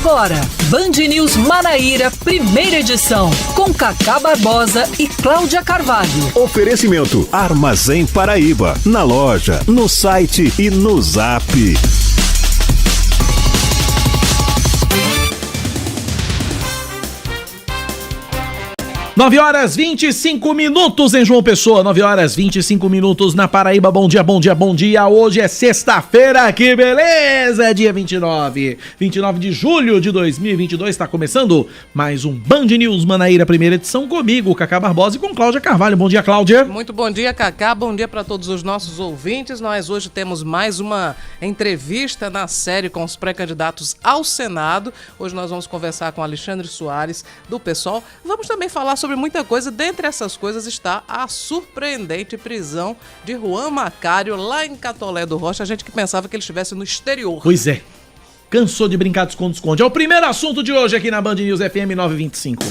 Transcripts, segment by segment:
Agora, Band News Manaíra, primeira edição, com Cacá Barbosa e Cláudia Carvalho. Oferecimento Armazém Paraíba, na loja, no site e no Zap. 9h25 em João Pessoa, 9h25 na Paraíba. Bom dia, bom dia, bom dia. Hoje é sexta-feira, que beleza! Dia 29 de julho de 2022. Está começando mais um Band News Manaíra, primeira edição, comigo, Cacá Barbosa, e com Cláudia Carvalho. Bom dia, Cláudia. Muito bom dia, Cacá. Bom dia para todos os nossos ouvintes. Nós hoje temos mais uma entrevista na série com os pré-candidatos ao Senado. Hoje nós vamos conversar com Alexandre Soares, do PSOL. Vamos também falar sobre muita coisa. Dentre essas coisas está a surpreendente prisão de Juan Macário lá em Catolé do Rocha. A gente que pensava que ele estivesse no exterior. Pois é. Cansou de brincar de esconde-esconde. É o primeiro assunto de hoje aqui na Band News FM 925.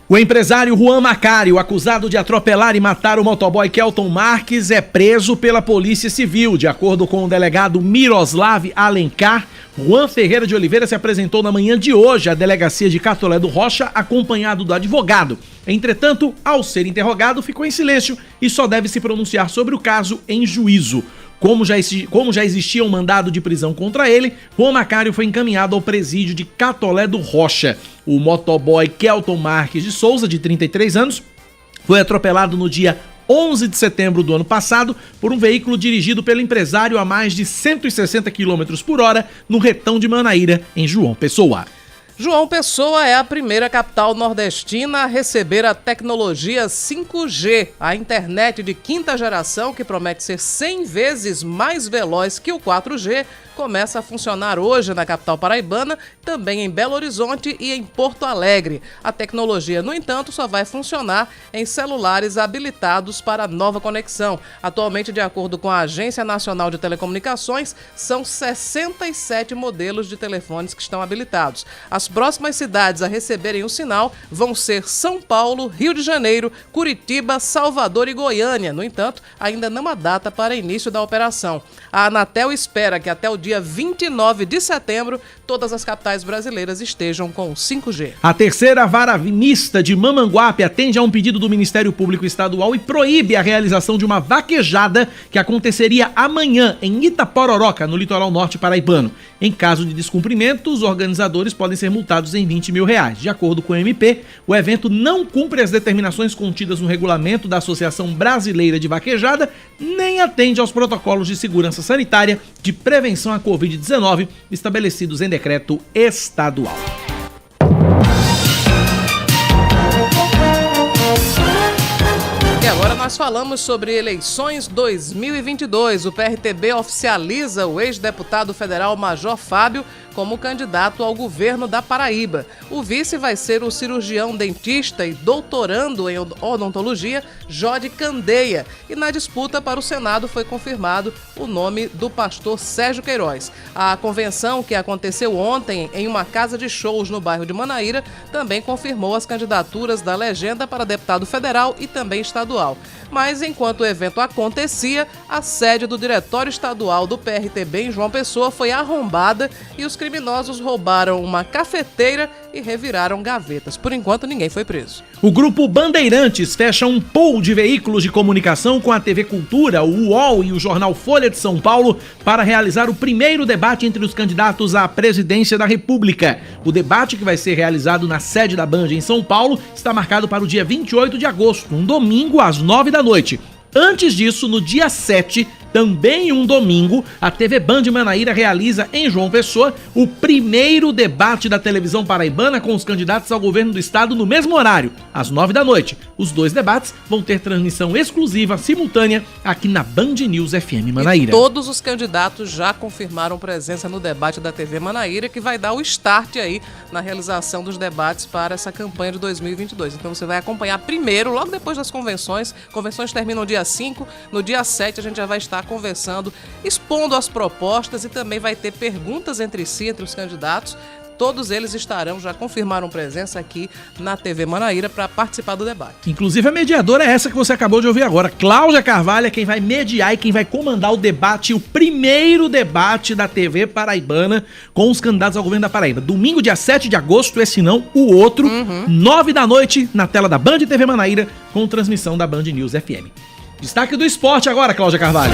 O empresário Juan Macário, acusado de atropelar e matar o motoboy Kelton Marques, é preso pela Polícia Civil. De acordo com o delegado Miroslav Alencar, Juan Ferreira de Oliveira se apresentou na manhã de hoje à delegacia de Catolé do Rocha, acompanhado do advogado. Entretanto, ao ser interrogado, ficou em silêncio e só deve se pronunciar sobre o caso em juízo. Como já existia um mandado de prisão contra ele, Juan Macário foi encaminhado ao presídio de Catolé do Rocha. O motoboy Kelton Marques de Souza, de 33 anos, foi atropelado no dia 11 de setembro do ano passado por um veículo dirigido pelo empresário a mais de 160 km por hora no retão de Manaíra, em João Pessoa. João Pessoa é a primeira capital nordestina a receber a tecnologia 5G, a internet de quinta geração que promete ser 100 vezes mais veloz que o 4G, começa a funcionar hoje na capital paraibana, também em Belo Horizonte e em Porto Alegre. A tecnologia, no entanto, só vai funcionar em celulares habilitados para nova conexão. Atualmente, de acordo com a Agência Nacional de Telecomunicações, são 67 modelos de telefones que estão habilitados. As próximas cidades a receberem o sinal vão ser São Paulo, Rio de Janeiro, Curitiba, Salvador e Goiânia. No entanto, ainda não há data para início da operação. A Anatel espera que até o dia 29 de setembro todas as capitais brasileiras estejam com 5G. A terceira vara mista de Mamanguape atende a um pedido do Ministério Público Estadual e proíbe a realização de uma vaquejada que aconteceria amanhã em Itapororoca, no litoral norte paraibano. Em caso de descumprimento, os organizadores podem ser multados em R$20 mil. De acordo com o MP, o evento não cumpre as determinações contidas no regulamento da Associação Brasileira de Vaquejada, nem atende aos protocolos de segurança sanitária de prevenção à Covid-19 estabelecidos em decreto estadual. E agora nós falamos sobre eleições 2022. O PRTB oficializa o ex-deputado federal Major Fábio como candidato ao governo da Paraíba. O vice vai ser o cirurgião dentista e doutorando em odontologia, Jode Candeia. E na disputa para o Senado foi confirmado o nome do pastor Sérgio Queiroz. A convenção, que aconteceu ontem em uma casa de shows no bairro de Manaíra, também confirmou as candidaturas da legenda para deputado federal e também estadual. Mas enquanto o evento acontecia, a sede do Diretório Estadual do PRTB em João Pessoa foi arrombada e os criminosos roubaram uma cafeteira e reviraram gavetas. Por enquanto, ninguém foi preso. O Grupo Bandeirantes fecha um pool de veículos de comunicação com a TV Cultura, o UOL e o jornal Folha de São Paulo para realizar o primeiro debate entre os candidatos à presidência da República. O debate, que vai ser realizado na sede da Band em São Paulo, está marcado para o dia 28 de agosto, um domingo às 9 da noite. Antes disso, no dia 7, também um domingo, a TV Band Manaíra realiza em João Pessoa o primeiro debate da televisão paraibana com os candidatos ao governo do estado no mesmo horário, às 9 da noite. Os dois debates vão ter transmissão exclusiva, simultânea, aqui na Band News FM Manaíra. E todos os candidatos já confirmaram presença no debate da TV Manaíra, que vai dar o start aí na realização dos debates para essa campanha de 2022. Então você vai acompanhar primeiro, logo depois das convenções. Convenções terminam dia 5, no dia 7 a gente já vai estar conversando, expondo as propostas e também vai ter perguntas entre si, entre os candidatos. todos eles já confirmaram presença aqui na TV Manaíra para participar do debate. Inclusive a mediadora é essa que você acabou de ouvir agora. Cláudia Carvalho é quem vai mediar e quem vai comandar o debate, o primeiro debate da TV paraibana com os candidatos ao governo da Paraíba. Domingo, dia 7 de agosto, esse não, o outro, 9 da noite, na tela da Band TV Manaíra, com transmissão da Band News FM. Destaque do esporte agora, Cláudia Carvalho.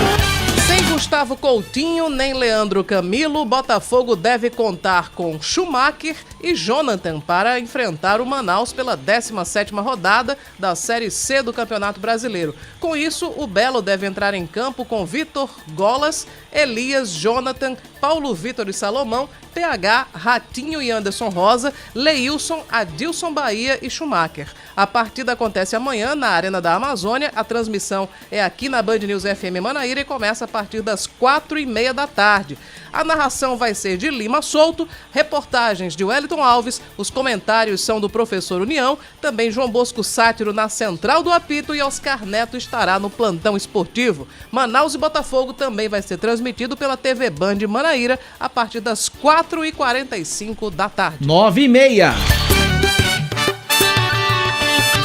Sem Gustavo Coutinho nem Leandro Camilo, o Botafogo deve contar com Schumacher e Jonathan para enfrentar o Manaus pela 17ª rodada da Série C do Campeonato Brasileiro. Com isso, o Belo deve entrar em campo com Vitor Golas, Elias, Jonathan, Paulo Vitor e Salomão, PH, Ratinho e Anderson Rosa, Leilson, Adilson Bahia e Schumacher. A partida acontece amanhã na Arena da Amazônia. A transmissão é aqui na Band News FM Manaíra e começa a partir das 4h30 da tarde. A narração vai ser de Lima Souto, reportagens de Wellington Alves, os comentários são do professor União, também João Bosco Sátiro na Central do Apito e Oscar Neto estará no plantão esportivo. Manaus e Botafogo também vai ser transmitido pela TV Band Manaíra a partir das 4h45 da tarde. 9h30.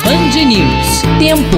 Band News. Tempo.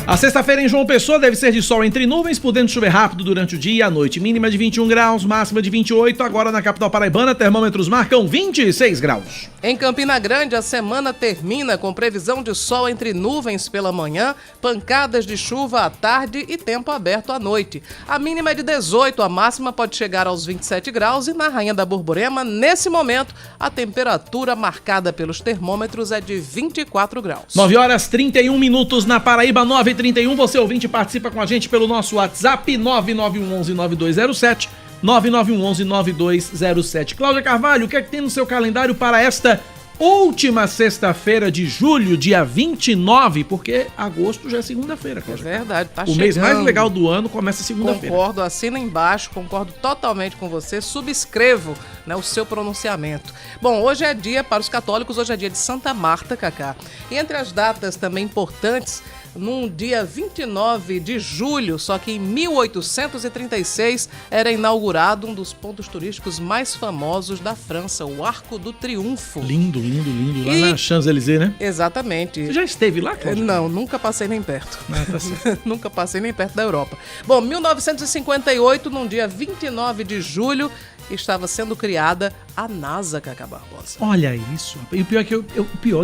A sexta-feira em João Pessoa deve ser de sol entre nuvens, podendo chover rápido durante o dia e a noite. Mínima de 21 graus, máxima de 28. Agora na capital paraibana, termômetros marcam 26 graus. Em Campina Grande, a semana termina com previsão de sol entre nuvens pela manhã, pancadas de chuva à tarde e tempo aberto à noite. A mínima é de 18, a máxima pode chegar aos 27 graus e na Rainha da Borborema, nesse momento, a temperatura marcada pelos termômetros é de 24 graus. 9h31 na Paraíba, 9h31. Você ouvinte participa com a gente pelo nosso WhatsApp 991119207, 991119207. Cláudia Carvalho, o que é que tem no seu calendário para esta última sexta-feira de julho, dia 29, porque agosto já é segunda-feira, Cláudia. É verdade, tá chegando. O mês mais legal do ano começa segunda-feira. Concordo, assina embaixo, concordo totalmente com você, subscrevo, né, o seu pronunciamento. Bom, hoje é dia, para os católicos, hoje é dia de Santa Marta, Cacá. E entre as datas também importantes, num dia 29 de julho, só que em 1836, era inaugurado um dos pontos turísticos mais famosos da França, o Arco do Triunfo. Lindo, lindo, lindo. Lá na Champs-Élysées, né? Exatamente. Você já esteve lá, Cláudia? Não, nunca passei nem perto. Ah, tá certo. Nunca passei nem perto da Europa. Bom, 1958, num dia 29 de julho, estava sendo criada a NASA, Cacá Barbosa. Olha isso. E o pior é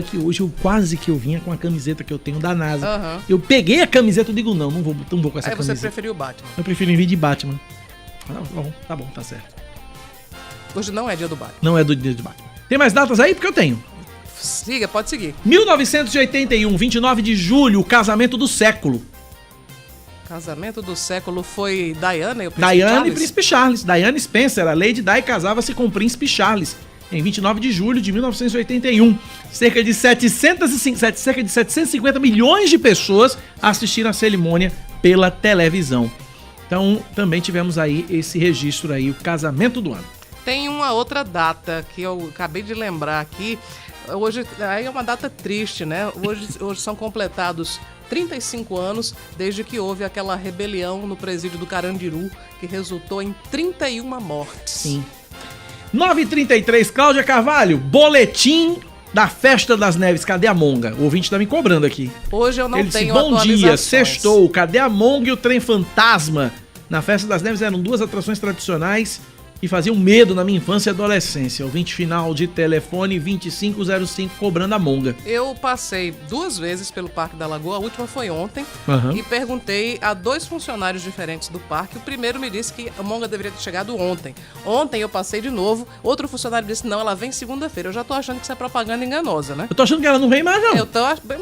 que hoje eu vinha com a camiseta que eu tenho da NASA. Uhum. Eu peguei a camiseta e digo, não vou com essa camiseta. Aí você preferiu o Batman. Eu prefiro vir de Batman. Tá bom, tá certo. Hoje não é dia do Batman. Não é do dia do Batman. Tem mais datas aí? Porque eu tenho. Siga, pode seguir. 1981, 29 de julho, o casamento do século. Casamento do século foi Diana e o Príncipe Diana Charles? e Príncipe Charles. Diana Spencer, a Lady Di, casava-se com o Príncipe Charles em 29 de julho de 1981. Cerca de 750 milhões de pessoas assistiram a cerimônia pela televisão. Então, também tivemos aí esse registro aí, o casamento do ano. Tem uma outra data que eu acabei de lembrar aqui. Hoje aí é uma data triste, né? Hoje são completados 35 anos desde que houve aquela rebelião no presídio do Carandiru, que resultou em 31 mortes. Sim. 9h33, Cláudia Carvalho, boletim da Festa das Neves, cadê a Monga? O ouvinte tá me cobrando aqui. Hoje eu não tenho bom atualizações. Dia, sextou, cadê a Monga e o Trem Fantasma? Na Festa das Neves eram duas atrações tradicionais e faziam medo na minha infância e adolescência. Ouvinte final de telefone 2505 cobrando a Monga. Eu passei 2 vezes pelo Parque da Lagoa, a última foi ontem, e perguntei a 2 funcionários diferentes do parque. O primeiro me disse que a Monga deveria ter chegado ontem. Ontem eu passei de novo, outro funcionário disse, não, ela vem segunda-feira. Eu já tô achando que isso é propaganda enganosa, né? Eu tô achando que ela não vem mais, não.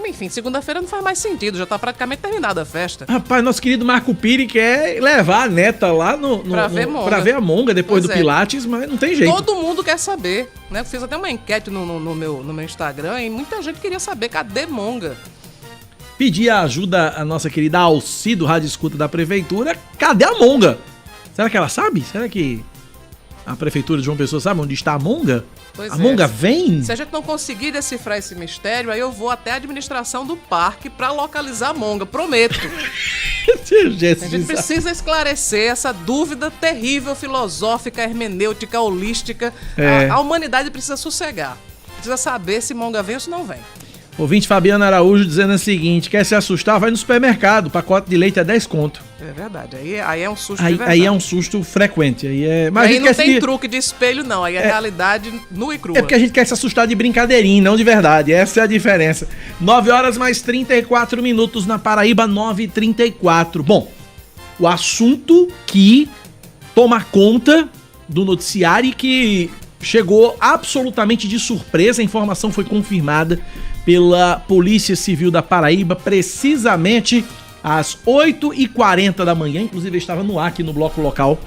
Enfim, segunda-feira não faz mais sentido, já tá praticamente terminada a festa. Rapaz, nosso querido Marco Piri quer levar a neta lá pra ver a Monga depois do Pilates, mas não tem jeito. Todo mundo quer saber, né? Eu fiz até uma enquete no meu Instagram e muita gente queria saber, cadê Monga? Pedi a ajuda à nossa querida Alci do Rádio Escuta da Prefeitura, cadê a Monga? Será que ela sabe? Será que a prefeitura de João Pessoa sabe onde está a monga? Pois a monga vem? Se a gente não conseguir decifrar esse mistério, aí eu vou até a administração do parque pra localizar a monga, prometo. A gente precisa esclarecer essa dúvida terrível, filosófica, hermenêutica, holística. A humanidade precisa sossegar. Precisa saber se monga vem ou se não vem. Ouvinte Fabiano Araújo dizendo o seguinte: quer se assustar? Vai no supermercado, pacote de leite é 10 conto. É verdade, aí é um susto de verdade. Aí é um susto frequente. Mas aí não tem truque de espelho não, aí é realidade nua e crua. É porque a gente quer se assustar de brincadeirinha, não de verdade, essa é a diferença. 9 horas mais 34 minutos na Paraíba, 9h34. Bom, o assunto que toma conta do noticiário e que chegou absolutamente de surpresa, a informação foi confirmada pela Polícia Civil da Paraíba, precisamente às 8h40 da manhã, inclusive eu estava no ar aqui no bloco local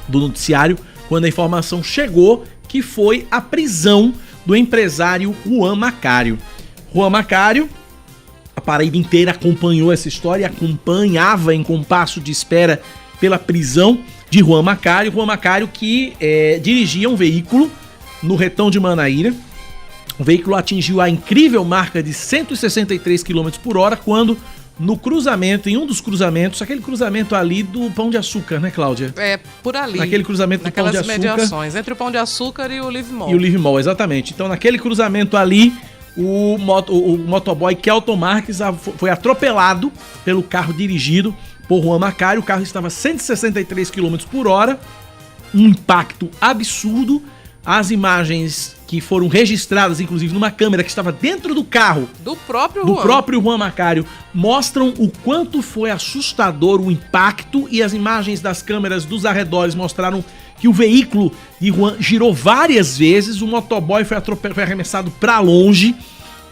do noticiário, quando a informação chegou, que foi a prisão do empresário Juan Macário. Juan Macário, a Paraíba inteira acompanhou essa história, acompanhava em compasso de espera pela prisão de Juan Macário. Juan Macário que dirigia um veículo no Retão de Manaíra. O veículo atingiu a incrível marca de 163 km por hora quando no cruzamento, em um dos cruzamentos, aquele cruzamento ali do Pão de Açúcar, né, Cláudia? É, por ali. Naquele cruzamento do Pão de Açúcar. Naquelas mediações, entre o Pão de Açúcar e o Live Mall. E o Live Mall, exatamente. Então, naquele cruzamento ali, o motoboy Kelton Marques foi atropelado pelo carro dirigido por Juan Macário. O carro estava a 163 km por hora, um impacto absurdo. As imagens que foram registradas, inclusive, numa câmera que estava dentro do carro do próprio Juan Macário, mostram o quanto foi assustador o impacto, e as imagens das câmeras dos arredores mostraram que o veículo de Juan girou várias vezes, o motoboy foi arremessado para longe,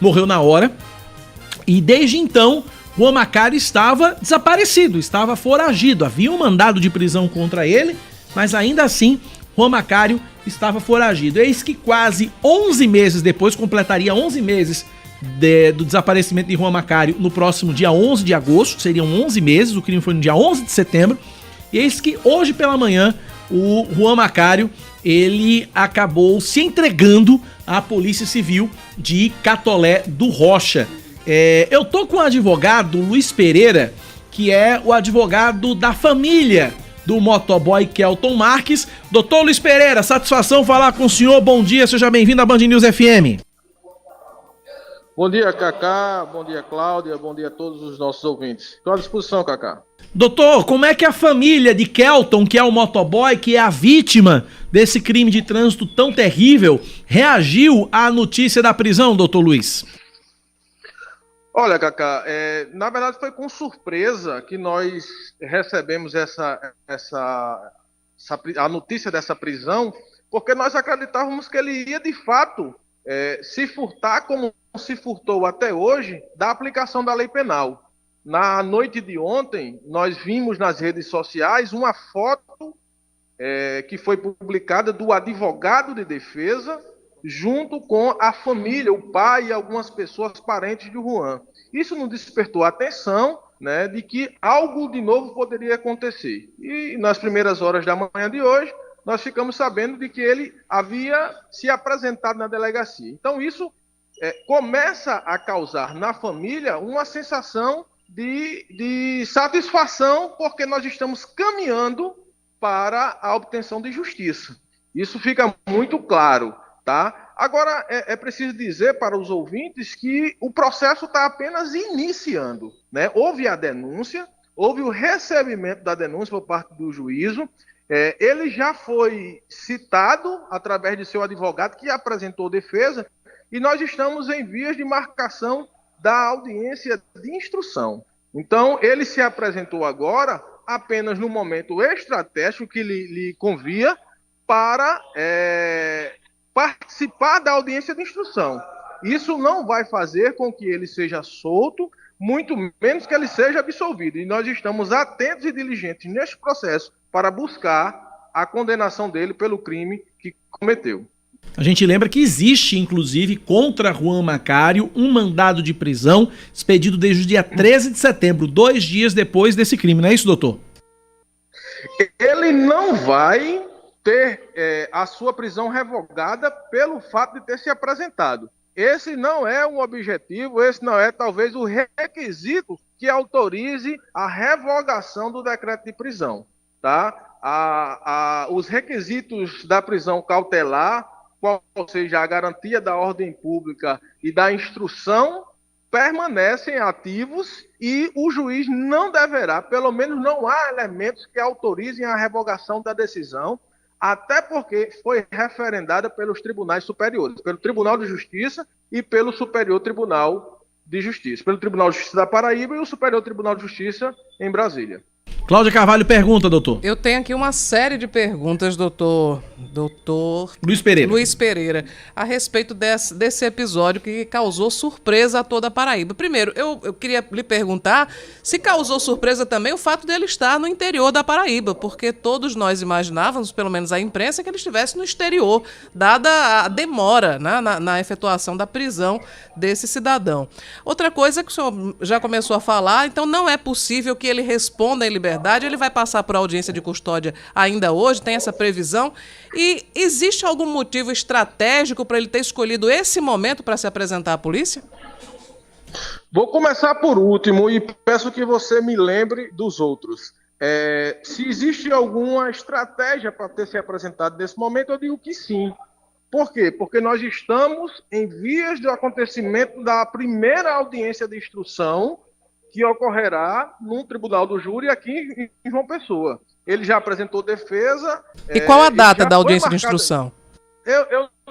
morreu na hora, e desde então Juan Macário estava desaparecido, estava foragido, havia um mandado de prisão contra ele, mas ainda assim Juan Macário estava foragido. Eis que quase 11 meses depois, completaria 11 meses do desaparecimento de Juan Macário no próximo dia 11 de agosto, seriam 11 meses, o crime foi no dia 11 de setembro, e eis que hoje pela manhã o Juan Macário, ele acabou se entregando à Polícia Civil de Catolé do Rocha. Eu tô com o advogado Luiz Pereira, que é o advogado da família do motoboy Kelton Marques. Doutor Luiz Pereira, satisfação falar com o senhor, bom dia, seja bem-vindo à Band News FM. Bom dia, Cacá, bom dia, Cláudia, bom dia a todos os nossos ouvintes. Estou à disposição, Cacá. Doutor, como é que a família de Kelton, que é o motoboy, que é a vítima desse crime de trânsito tão terrível, reagiu à notícia da prisão, doutor Luiz? Olha, Cacá, na verdade foi com surpresa que nós recebemos a notícia dessa prisão, porque nós acreditávamos que ele ia, de fato, se furtar como se furtou até hoje da aplicação da lei penal. Na noite de ontem, nós vimos nas redes sociais uma foto que foi publicada do advogado de defesa junto com a família, o pai e algumas pessoas parentes de Juan. Isso nos despertou a atenção, né, de que algo de novo poderia acontecer. E nas primeiras horas da manhã de hoje, nós ficamos sabendo de que ele havia se apresentado na delegacia. Então isso começa a causar na família uma sensação de satisfação, porque nós estamos caminhando para a obtenção de justiça. Isso fica muito claro. Tá? Agora, é preciso dizer para os ouvintes que o processo está apenas iniciando, né? Houve a denúncia, houve o recebimento da denúncia por parte do juízo, ele já foi citado através de seu advogado, que apresentou defesa, e nós estamos em vias de marcação da audiência de instrução. Então, ele se apresentou agora apenas no momento estratégico que lhe convia para participar da audiência de instrução. Isso não vai fazer com que ele seja solto, muito menos que ele seja absolvido. E nós estamos atentos e diligentes neste processo para buscar a condenação dele pelo crime que cometeu. A gente lembra que existe, inclusive, contra Juan Macário, um mandado de prisão expedido desde o dia 13 de setembro, 2 dias depois desse crime, não é isso, doutor? Ele não vai ter a sua prisão revogada pelo fato de ter se apresentado. Esse não é um objetivo, esse não é talvez o requisito que autorize a revogação do decreto de prisão, tá? Os requisitos da prisão cautelar, qual seja a garantia da ordem pública e da instrução, permanecem ativos e o juiz não deverá, pelo menos não há elementos que autorizem a revogação da decisão, até porque foi referendada pelos tribunais superiores, pelo Tribunal de Justiça e pelo Superior Tribunal de Justiça, pelo Tribunal de Justiça da Paraíba e o Superior Tribunal de Justiça em Brasília. Cláudia Carvalho pergunta, doutor. Eu tenho aqui uma série de perguntas, doutor Luiz Pereira, a respeito desse episódio que causou surpresa a toda a Paraíba. Primeiro, eu queria lhe perguntar se causou surpresa também o fato dele estar no interior da Paraíba, porque todos nós imaginávamos, pelo menos a imprensa, que ele estivesse no exterior, dada a demora, né, na efetuação da prisão desse cidadão. Outra coisa que o senhor já começou a falar, então não é possível que ele responda em liberdade, ele vai passar por audiência de custódia ainda hoje, tem essa previsão, e existe algum motivo estratégico para ele ter escolhido esse momento para se apresentar à polícia? Vou começar por último e peço que você me lembre dos outros. Se existe alguma estratégia para ter se apresentado nesse momento, eu digo que sim. Por quê? Porque nós estamos em vias do acontecimento da primeira audiência de instrução que ocorrerá no Tribunal do Júri aqui em João Pessoa. Ele já apresentou defesa. E qual a data da audiência de instrução?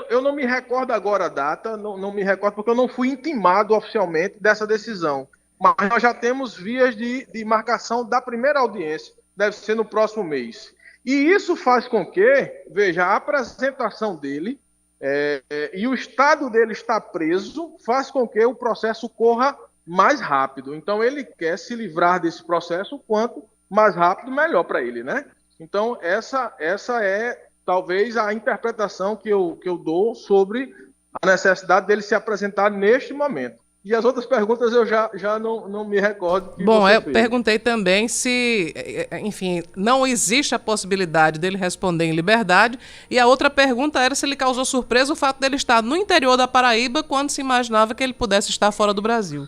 Eu não me recordo agora a data, não me recordo porque eu não fui intimado oficialmente dessa decisão. Mas nós já temos vias de marcação da primeira audiência, deve ser no próximo mês. E isso faz com que, veja, a apresentação dele e o estado dele estar preso faz com que o processo corra mais rápido. Então ele quer se livrar desse processo o quanto mais rápido, melhor para ele, né? Então essa é talvez a interpretação que eu dou sobre a necessidade dele se apresentar neste momento. E as outras perguntas eu já não me recordo. Bom, eu perguntei também se, enfim, não existe a possibilidade dele responder em liberdade. E a outra pergunta era se ele causou surpresa o fato dele estar no interior da Paraíba quando se imaginava que ele pudesse estar fora do Brasil.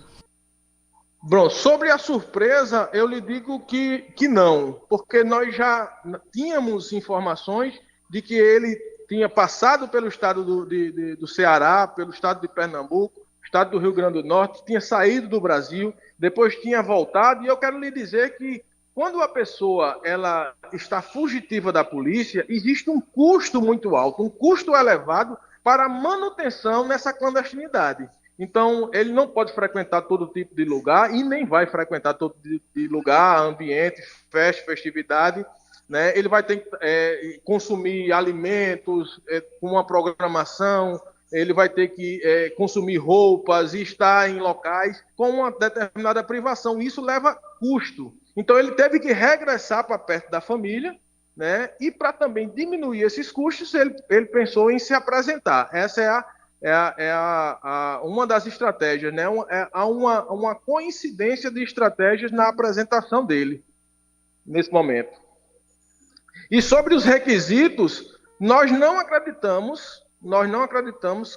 Bom, sobre a surpresa, eu lhe digo que não, porque nós já tínhamos informações de que ele tinha passado pelo estado do Ceará, pelo estado de Pernambuco, estado do Rio Grande do Norte, tinha saído do Brasil, depois tinha voltado, e eu quero lhe dizer que quando a pessoa ela está fugitiva da polícia, existe um custo muito alto, um custo elevado para a manutenção nessa clandestinidade. Então, ele não pode frequentar todo tipo de lugar e nem vai frequentar todo tipo de lugar, ambiente, festa, festividade, né? Ele vai ter que consumir alimentos com uma programação, ele vai ter que consumir roupas e estar em locais com uma determinada privação. Isso leva custo. Então, ele teve que regressar para perto da família, né? E para também diminuir esses custos, ele pensou em se apresentar. Essa é uma das estratégias, né? Há uma coincidência de estratégias na apresentação dele, nesse momento. E sobre os requisitos, nós não acreditamos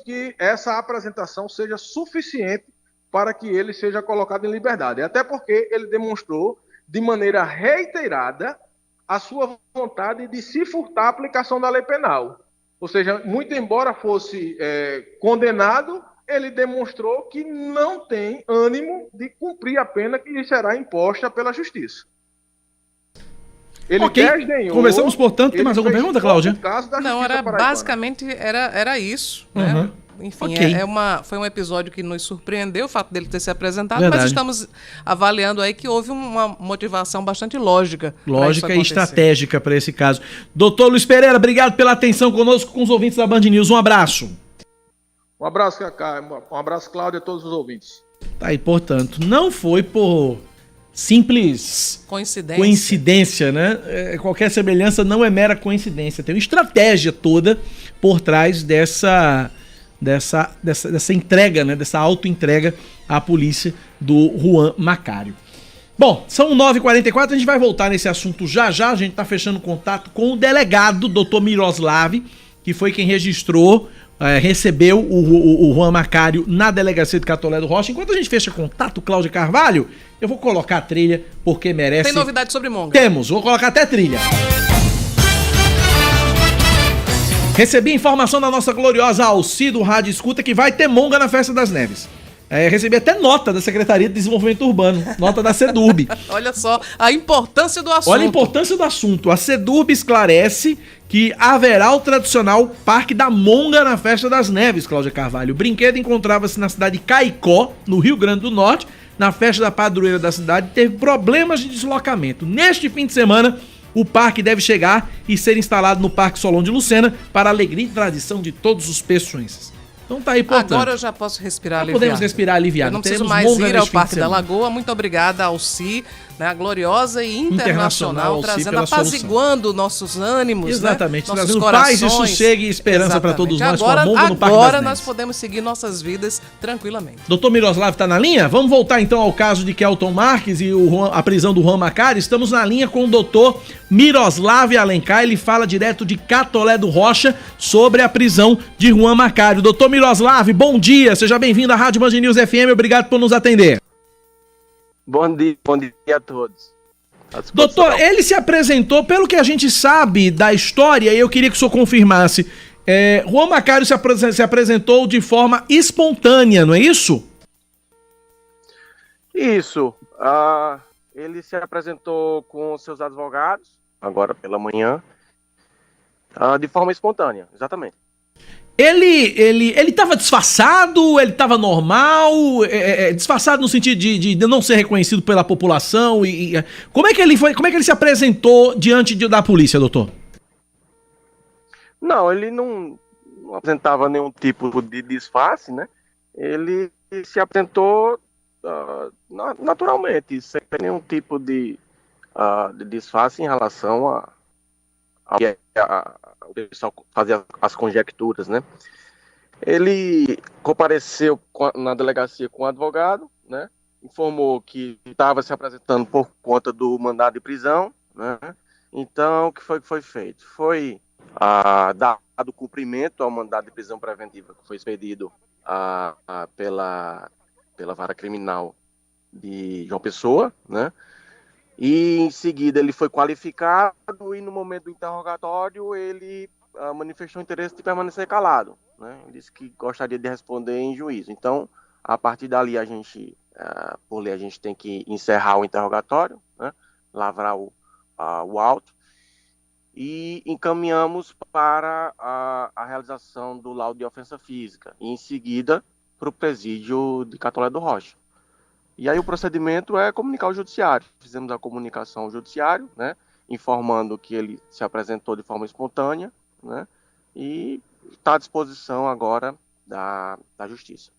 que essa apresentação seja suficiente para que ele seja colocado em liberdade. Até porque ele demonstrou, de maneira reiterada, a sua vontade de se furtar a aplicação da lei penal. Ou seja, muito embora fosse condenado, ele demonstrou que não tem ânimo de cumprir a pena que lhe será imposta pela justiça. Ele desdenhou. Conversamos, portanto, tem mais alguma pergunta, Cláudia? Não, basicamente era isso, né? Uhum. Enfim, Okay. foi um episódio que nos surpreendeu, o fato dele ter se apresentado, Verdade. mas estamos avaliando aí que houve uma motivação bastante lógica. Lógica e estratégica para esse caso. Doutor Luiz Pereira, obrigado pela atenção conosco, com os ouvintes da Band News. Um abraço. Um abraço, Cacá. Um abraço, Cláudia, a todos os ouvintes. Tá aí, portanto, não foi por simples coincidência, né? Qualquer semelhança não é mera coincidência. Tem uma estratégia toda por trás dessa entrega, né? Dessa auto-entrega à polícia do Juan Macário. Bom, são 9h44, a gente vai voltar nesse assunto já já. A gente está fechando contato com o delegado, doutor Miroslav, que foi quem registrou, recebeu o Juan Macário na delegacia de Catolé do Rocha. Enquanto a gente fecha contato, Cláudia Carvalho, eu vou colocar a trilha, porque merece. Tem novidade sobre Monga? Temos, vou colocar até trilha. Recebi informação da nossa gloriosa Alci do Rádio Escuta que vai ter Monga na Festa das Neves. Recebi até nota da Secretaria de Desenvolvimento Urbano, nota da SEDURB. Olha só a importância do assunto. Olha a importância do assunto. A SEDURB esclarece que haverá o tradicional Parque da Monga na Festa das Neves, Cláudia Carvalho. O brinquedo encontrava-se na cidade de Caicó, no Rio Grande do Norte. Na festa da padroeira da cidade, teve problemas de deslocamento. Neste fim de semana, o parque deve chegar e ser instalado no Parque Solon de Lucena para a alegria e tradição de todos os peçonhenses. Então tá aí, portanto. Agora eu já posso respirar aliviado. Podemos respirar aliviado. Eu não preciso mais ir ao Parque da Lagoa. Muito obrigada ao CI, né, a gloriosa e internacional trazendo, apaziguando nossos ânimos. Exatamente, né, trazendo corações. paz e sossego e esperança para todos nós. Agora, no Parque das agora Neves. nós podemos seguir nossas vidas tranquilamente. Doutor Miroslav tá na linha? Vamos voltar então ao caso de Kelton Marques e a prisão do Juan Macário. Estamos na linha com o doutor Miroslav Alencar. Ele fala direto de Catolé do Rocha sobre a prisão de Juan Macário. Doutor Miroslav, bom dia, seja bem-vindo à Rádio Band News FM, obrigado por nos atender. Bom dia a todos. Doutor, ele se apresentou, pelo que a gente sabe da história, e eu queria que o senhor confirmasse, Juan Macário se apresentou de forma espontânea, não é isso? Isso. Ele se apresentou com seus advogados, agora pela manhã, de forma espontânea, exatamente. Ele estava disfarçado, ele estava normal, disfarçado no sentido de não ser reconhecido pela população, como é que ele se apresentou diante da polícia, doutor? Não, ele não apresentava nenhum tipo de disfarce, né? Ele se apresentou naturalmente, sem nenhum tipo de disfarce em relação ao que o pessoal fazia as conjecturas, né? Ele compareceu na delegacia com o advogado, né? Informou que estava se apresentando por conta do mandado de prisão, né? Então, o que foi feito? Foi dado cumprimento ao mandado de prisão preventiva que foi expedido pela vara criminal de João Pessoa, né? E em seguida ele foi qualificado e no momento do interrogatório ele manifestou interesse de permanecer calado, né? Ele disse que gostaria de responder em juízo. Então, a partir dali a gente, por lei, a gente tem que encerrar o interrogatório, né? Lavrar o auto e encaminhamos para a realização do laudo de ofensa física e em seguida para o presídio de Catolé do Rocha. E aí o procedimento é comunicar ao judiciário. Fizemos a comunicação ao judiciário, né, informando que ele se apresentou de forma espontânea, né, e está à disposição agora da justiça.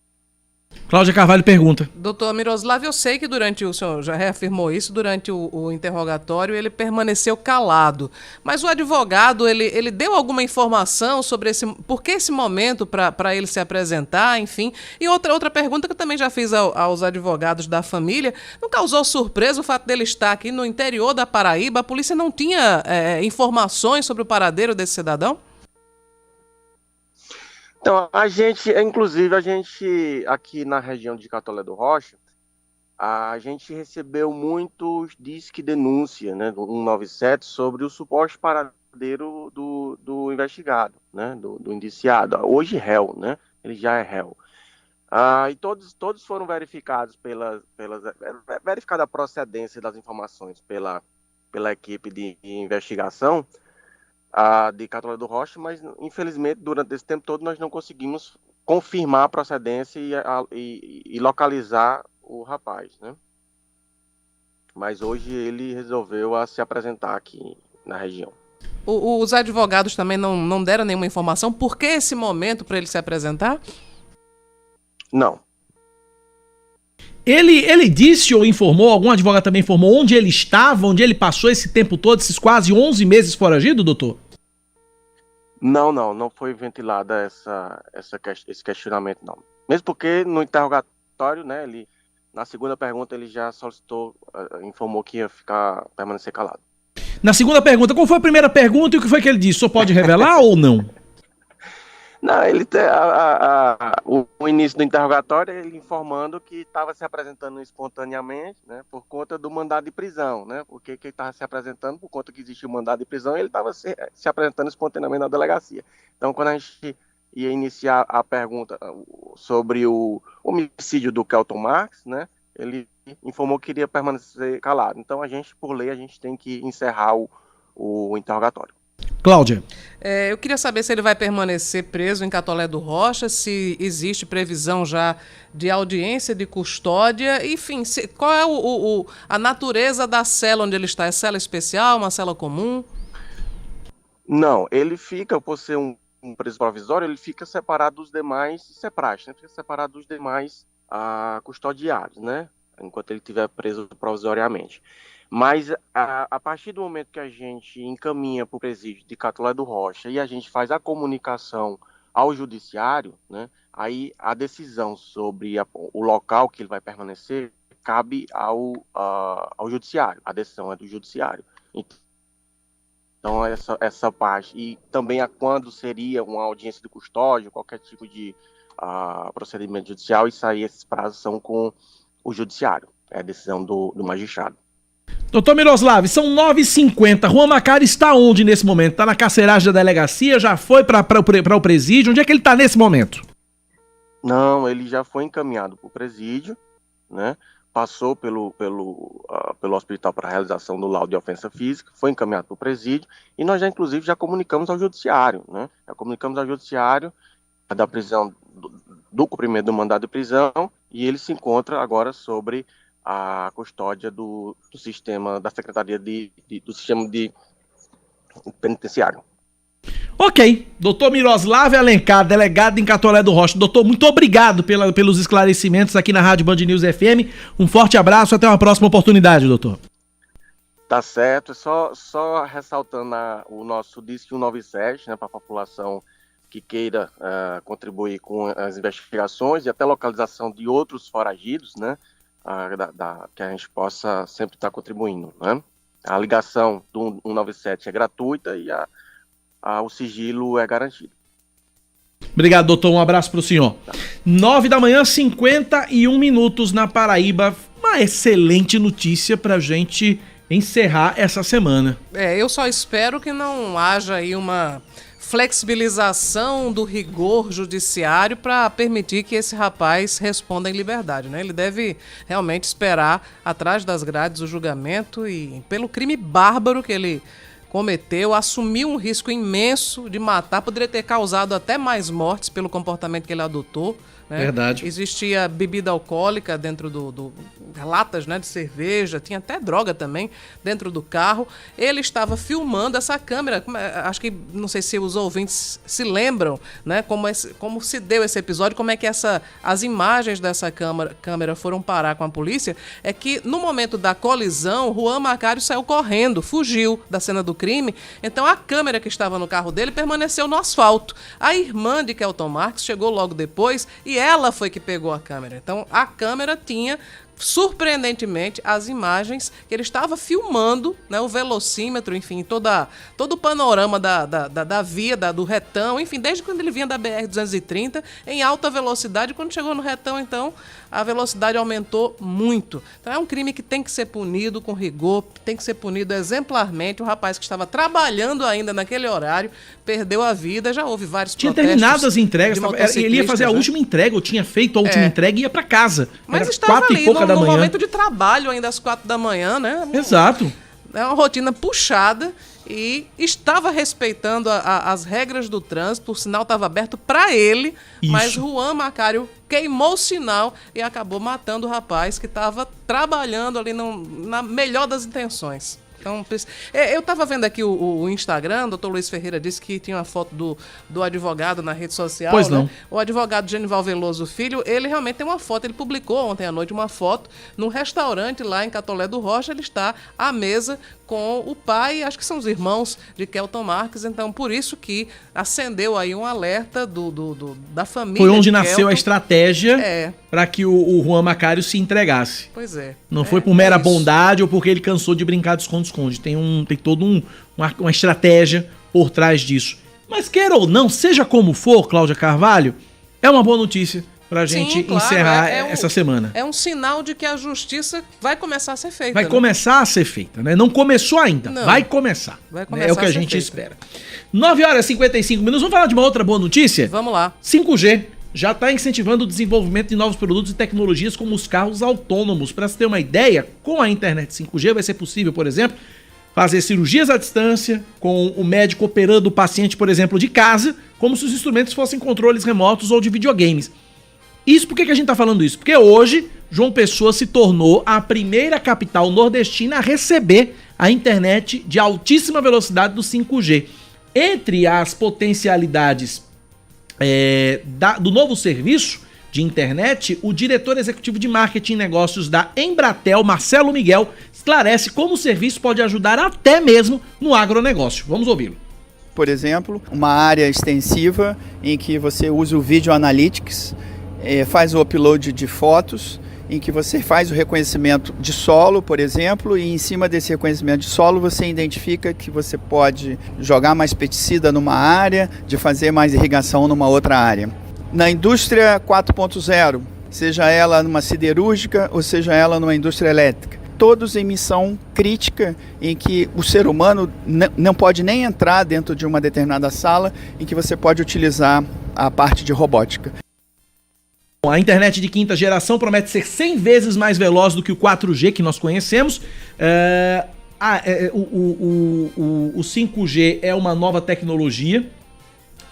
Cláudia Carvalho pergunta. Doutor Miroslav, eu sei que o senhor já reafirmou isso, durante o interrogatório ele permaneceu calado, mas o advogado, ele deu alguma informação sobre por que esse momento para ele se apresentar, enfim? E outra pergunta que eu também já fiz aos advogados da família, não causou surpresa o fato dele estar aqui no interior da Paraíba? A polícia não tinha informações sobre o paradeiro desse cidadão? Então, inclusive, aqui na região de Catolé do Rocha, a gente recebeu muitos disque denúncia, né, do 197, sobre o suposto paradeiro do investigado, né, do indiciado, hoje réu, né, ele já é réu. E todos foram verificados verificada a procedência das informações pela equipe de investigação, de Catolé do Rocha, mas infelizmente durante esse tempo todo nós não conseguimos confirmar a procedência e localizar o rapaz, né? Mas hoje ele resolveu se apresentar aqui na região. Os advogados também não deram nenhuma informação? Por que esse momento para ele se apresentar? Não. Ele disse ou informou, algum advogado também informou onde ele estava, onde ele passou esse tempo todo, esses quase 11 meses foragido, doutor? Não foi ventilada esse questionamento, não. Mesmo porque no interrogatório, né, Na segunda pergunta ele já solicitou, informou que ia permanecer calado. Na segunda pergunta, qual foi a primeira pergunta e o que foi que ele disse? O senhor pode revelar ou não? Não, ele o início do interrogatório, ele informando que estava se apresentando espontaneamente, né, por conta do mandado de prisão, né, porque ele estava se apresentando por conta que existia o mandado de prisão, ele estava se apresentando espontaneamente na delegacia. Então, quando a gente ia iniciar a pergunta sobre o homicídio do Kelton Marques, né, ele informou que iria permanecer calado. Então, por lei, a gente tem que encerrar o interrogatório. Cláudia. Eu queria saber se ele vai permanecer preso em Catolé do Rocha, se existe previsão já de audiência de custódia, enfim, qual é a natureza da cela onde ele está? É cela especial, uma cela comum? Não, ele fica, por ser um preso provisório, ele fica separado dos demais CEPRAS, né? Fica separado dos demais custodiados, né? Enquanto ele estiver preso provisoriamente. Mas a partir do momento que a gente encaminha para o presídio de Catolé do Rocha e a gente faz a comunicação ao judiciário, né, aí a decisão sobre o local que ele vai permanecer cabe ao judiciário. A decisão é do judiciário. Então essa parte, e também quando seria uma audiência de custódia, qualquer tipo de procedimento judicial, isso aí, esses prazos são com o judiciário. É a decisão do magistrado. Doutor Miroslav, são 9h50. Juan Macari está onde nesse momento? Está na carceragem da delegacia? Já foi para o presídio? Onde é que ele está nesse momento? Não, ele já foi encaminhado para o presídio, né? Passou pelo hospital para a realização do laudo de ofensa física, foi encaminhado para o presídio e nós inclusive já comunicamos ao judiciário, né? Já comunicamos ao judiciário da prisão, do cumprimento do mandado de prisão, e ele se encontra agora sobre a custódia do sistema da Secretaria do Sistema de Penitenciário. Ok. Doutor Miroslav Alencar, delegado em Catolé do Rocha. Doutor, muito obrigado pelos esclarecimentos aqui na Rádio Band News FM. Um forte abraço, até uma próxima oportunidade, doutor. Tá certo. Só ressaltando o nosso DISC 197, né, para a população que queira contribuir com as investigações e até localização de outros foragidos, né, que a gente possa sempre estar contribuindo, né? A ligação do 197 é gratuita e o sigilo é garantido. Obrigado, doutor. Um abraço para o senhor. 9h, 51 na Paraíba. Uma excelente notícia para a gente encerrar essa semana. Eu só espero que não haja aí uma flexibilização do rigor judiciário para permitir que esse rapaz responda em liberdade, né? Ele deve realmente esperar atrás das grades o julgamento e, pelo crime bárbaro que ele cometeu, assumiu um risco imenso de matar, poderia ter causado até mais mortes pelo comportamento que ele adotou, né? Verdade. Existia bebida alcoólica dentro latas, né, de cerveja, tinha até droga também dentro do carro. Ele estava filmando essa câmera, acho que, não sei se os ouvintes se lembram, né, como se deu esse episódio, como é que as imagens dessa câmera foram parar com a polícia, é que no momento da colisão, Juan Macari saiu correndo, fugiu da cena do crime, então a câmera que estava no carro dele permaneceu no asfalto. A irmã de Kelton Marques chegou logo depois e ela foi que pegou a câmera. Então a câmera tinha, surpreendentemente, as imagens que ele estava filmando, né, o velocímetro, enfim, todo o panorama da via, do retão, enfim, desde quando ele vinha da BR-230 em alta velocidade. Quando chegou no retão, então, a velocidade aumentou muito. Então é um crime que tem que ser punido com rigor, tem que ser punido exemplarmente. O rapaz que estava trabalhando ainda naquele horário perdeu a vida, já houve vários tinha protestos. Tinha terminado as entregas, ele ia fazer a última entrega, ou tinha feito a última entrega e ia para casa. Mas era estava 4 ali, e pouca da no manhã. momento de trabalho, ainda às 4 da manhã, né? Exato. É uma rotina puxada e estava respeitando as regras do trânsito, o sinal estava aberto para ele, Isso. mas Juan Macari queimou o sinal e acabou matando o rapaz que estava trabalhando ali na melhor das intenções. Então, eu estava vendo aqui o Instagram, o doutor Luiz Ferreira disse que tinha uma foto do advogado na rede social. Pois não. Né? O advogado Genival Veloso Filho, ele realmente tem uma foto, ele publicou ontem à noite uma foto num restaurante lá em Catolé do Rocha, ele está à mesa com o pai, acho que são os irmãos de Kelton Marques, então por isso que acendeu aí um alerta da família. Foi onde de nasceu Kelton. a estratégia para que o Juan Macário se entregasse. Pois é. Não foi por mera bondade ou porque ele cansou de brincar de esconde-esconde. Tem toda uma estratégia por trás disso. Mas queira ou não, seja como for, Cláudia Carvalho, é uma boa notícia pra gente encerrar essa semana. É um sinal de que a justiça vai começar a ser feita. Vai começar a ser feita, né? Não começou ainda, vai começar. Vai começar é o que a gente espera. 9h55. Vamos falar de uma outra boa notícia? Vamos lá. 5G já está incentivando o desenvolvimento de novos produtos e tecnologias como os carros autônomos. Para se ter uma ideia, com a internet 5G vai ser possível, por exemplo, fazer cirurgias à distância, com o médico operando o paciente, por exemplo, de casa, como se os instrumentos fossem controles remotos ou de videogames. Isso, por que a gente está falando isso? Porque hoje, João Pessoa se tornou a primeira capital nordestina a receber a internet de altíssima velocidade do 5G. Entre as potencialidades do novo serviço de internet, o diretor executivo de marketing e negócios da Embratel, Marcelo Miguel, esclarece como o serviço pode ajudar até mesmo no agronegócio. Vamos ouvi-lo. Por exemplo, uma área extensiva em que você usa o Video Analytics, faz o upload de fotos, em que você faz o reconhecimento de solo, por exemplo, e em cima desse reconhecimento de solo você identifica que você pode jogar mais pesticida numa área, de fazer mais irrigação numa outra área. Na indústria 4.0, seja ela numa siderúrgica ou seja ela numa indústria elétrica, todos em missão crítica em que o ser humano não pode nem entrar dentro de uma determinada sala, em que você pode utilizar a parte de robótica. A internet de quinta geração promete ser 100 vezes mais veloz do que o 4G que nós conhecemos. O 5G é uma nova tecnologia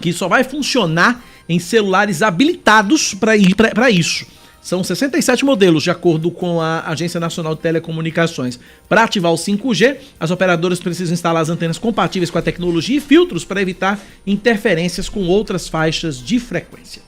que só vai funcionar em celulares habilitados para isso. São 67 modelos, de acordo com a Agência Nacional de Telecomunicações. Para ativar o 5G, as operadoras precisam instalar as antenas compatíveis com a tecnologia e filtros para evitar interferências com outras faixas de frequência.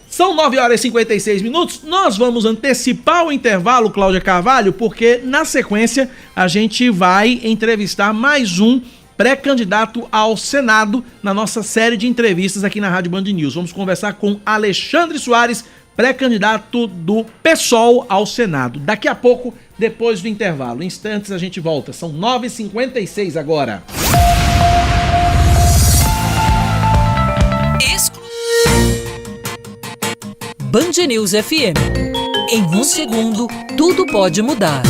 São 9h56. Nós vamos antecipar o intervalo, Cláudia Carvalho, porque na sequência a gente vai entrevistar mais um pré-candidato ao Senado na nossa série de entrevistas aqui na Rádio Band News. Vamos conversar com Alexandre Soares, pré-candidato do PSOL ao Senado. Daqui a pouco, depois do intervalo. Instantes a gente volta. São 9h56 agora. Band News FM. Em um segundo, tudo pode mudar.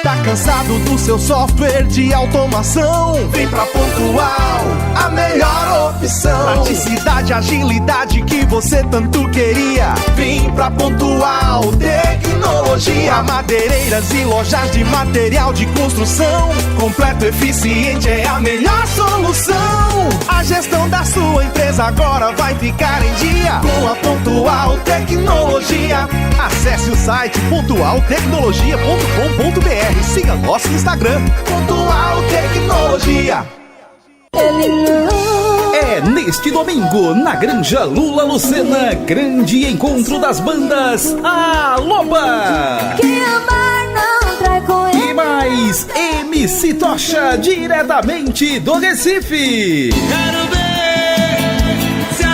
Tá cansado do seu software de automação? Vem pra Pontual, a melhor opção. Praticidade, agilidade que você tanto queria. Vem pra Pontual Tecnologia. Madeireiras e lojas de material de construção. Completo, eficiente, é a melhor solução. A gestão da sua empresa agora vai ficar em dia com a Pontual Tecnologia. Acesse o site pontualtecnologia.com.br. Siga nosso Instagram, Pontual Tecnologia. É neste domingo, na Granja Lula Lucena, grande encontro das bandas A Loba. Quem amar não trai com ele. E mais, MC Tocha, diretamente do Recife. Quero ver.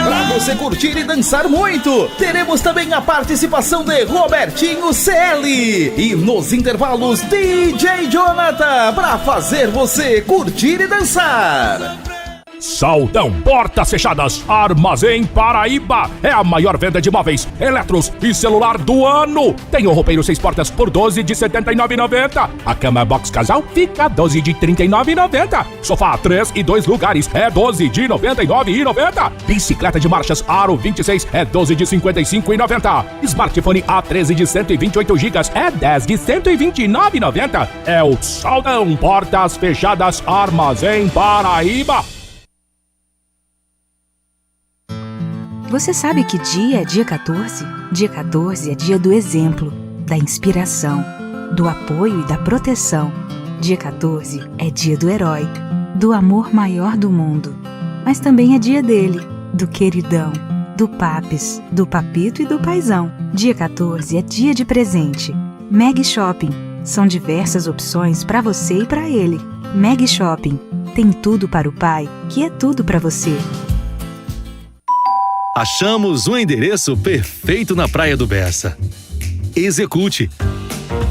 Pra você curtir e dançar muito, teremos também a participação de Robertinho CL. E nos intervalos, DJ Jonathan, pra fazer você curtir e dançar. Saldão Portas Fechadas, Armazém Paraíba. É a maior venda de móveis, eletros e celular do ano. Tem o roupeiro 6 portas por 12 de R$ 79,90. A cama box casal fica 12 de R$ 39,90. Sofá 3 e 2 lugares é 12 de R$ 99,90. Bicicleta de marchas Aro 26 é 12 de R$ 55,90. Smartphone A13 de 128 GB é 10 de R$ 129,90. É o Saldão Portas Fechadas, Armazém Paraíba. Você sabe que dia é dia 14? Dia 14 é dia do exemplo, da inspiração, do apoio e da proteção. Dia 14 é dia do herói, do amor maior do mundo. Mas também é dia dele, do queridão, do papis, do papito e do paizão. Dia 14 é dia de presente. Meg Shopping, São diversas opções para você e para ele. Meg Shopping. Tem tudo para o pai, que é tudo para você. Achamos um endereço perfeito na Praia do Bessa. Execute.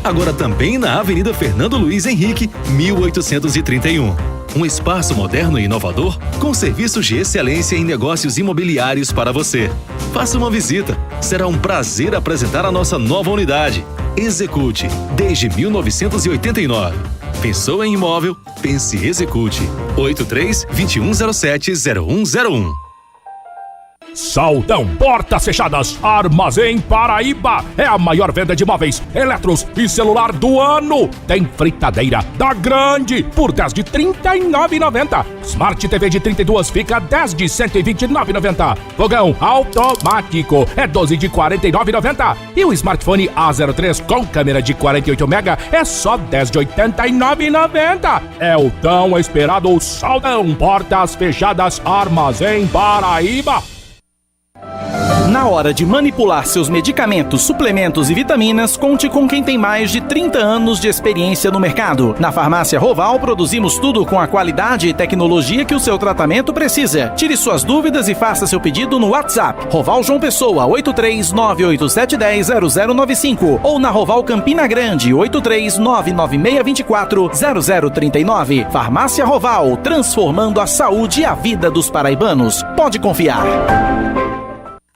Agora também na Avenida Fernando Luiz Henrique, 1831. Um espaço moderno e inovador com serviços de excelência em negócios imobiliários para você. Faça uma visita. Será um prazer apresentar a nossa nova unidade. Execute. Desde 1989. Pensou em imóvel? Pense e execute. 83-2107-0101. Saldão Portas Fechadas Armazém Paraíba. É a maior venda de móveis, eletros e celular do ano. Tem fritadeira da Grande por 10 de R$ 39,90. Smart TV de 32 fica 10 de R$ 129,90. Fogão automático é 12 de R$ 49,90. E o smartphone A03 com câmera de 48 mega é só 10 de R$ 89,90. É o tão esperado Saldão Portas Fechadas Armazém Paraíba. Na hora de manipular seus medicamentos, suplementos e vitaminas, conte com quem tem mais de 30 anos de experiência no mercado. Na Farmácia Roval, produzimos tudo com a qualidade e tecnologia que o seu tratamento precisa. Tire suas dúvidas e faça seu pedido no WhatsApp. Roval João Pessoa, 83987100095 ou na Roval Campina Grande, 83996240039. Farmácia Roval, transformando a saúde e a vida dos paraibanos. Pode confiar.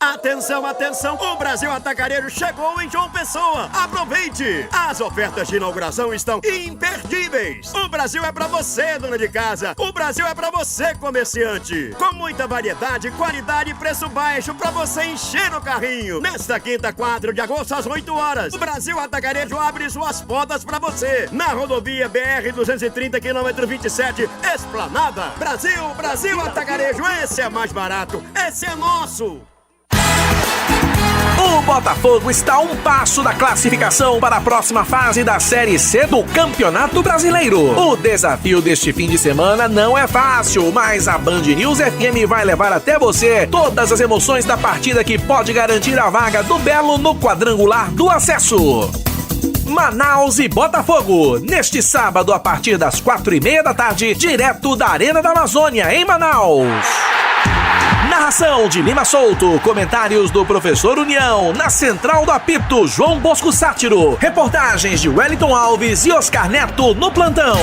Atenção, atenção! O Brasil Atacarejo chegou em João Pessoa! Aproveite! As ofertas de inauguração estão imperdíveis! O Brasil é pra você, dona de casa! O Brasil é pra você, comerciante! Com muita variedade, qualidade e preço baixo pra você encher o carrinho! Nesta quinta, 4 de agosto, às 8 horas, o Brasil Atacarejo abre suas portas pra você! Na rodovia BR-230, quilômetro 27, Esplanada! Brasil, Brasil Atacarejo! Esse é mais barato! Esse é nosso! O Botafogo está a um passo da classificação para a próxima fase da Série C do Campeonato Brasileiro. O desafio deste fim de semana não é fácil, mas a Band News FM vai levar até você todas as emoções da partida que pode garantir a vaga do Belo no quadrangular do acesso. Manaus e Botafogo, neste sábado a partir das 4:30 da tarde, direto da Arena da Amazônia, em Manaus. Narração de Lima Souto, comentários do Professor União, na central do apito, João Bosco Sátiro, reportagens de Wellington Alves e Oscar Neto no plantão.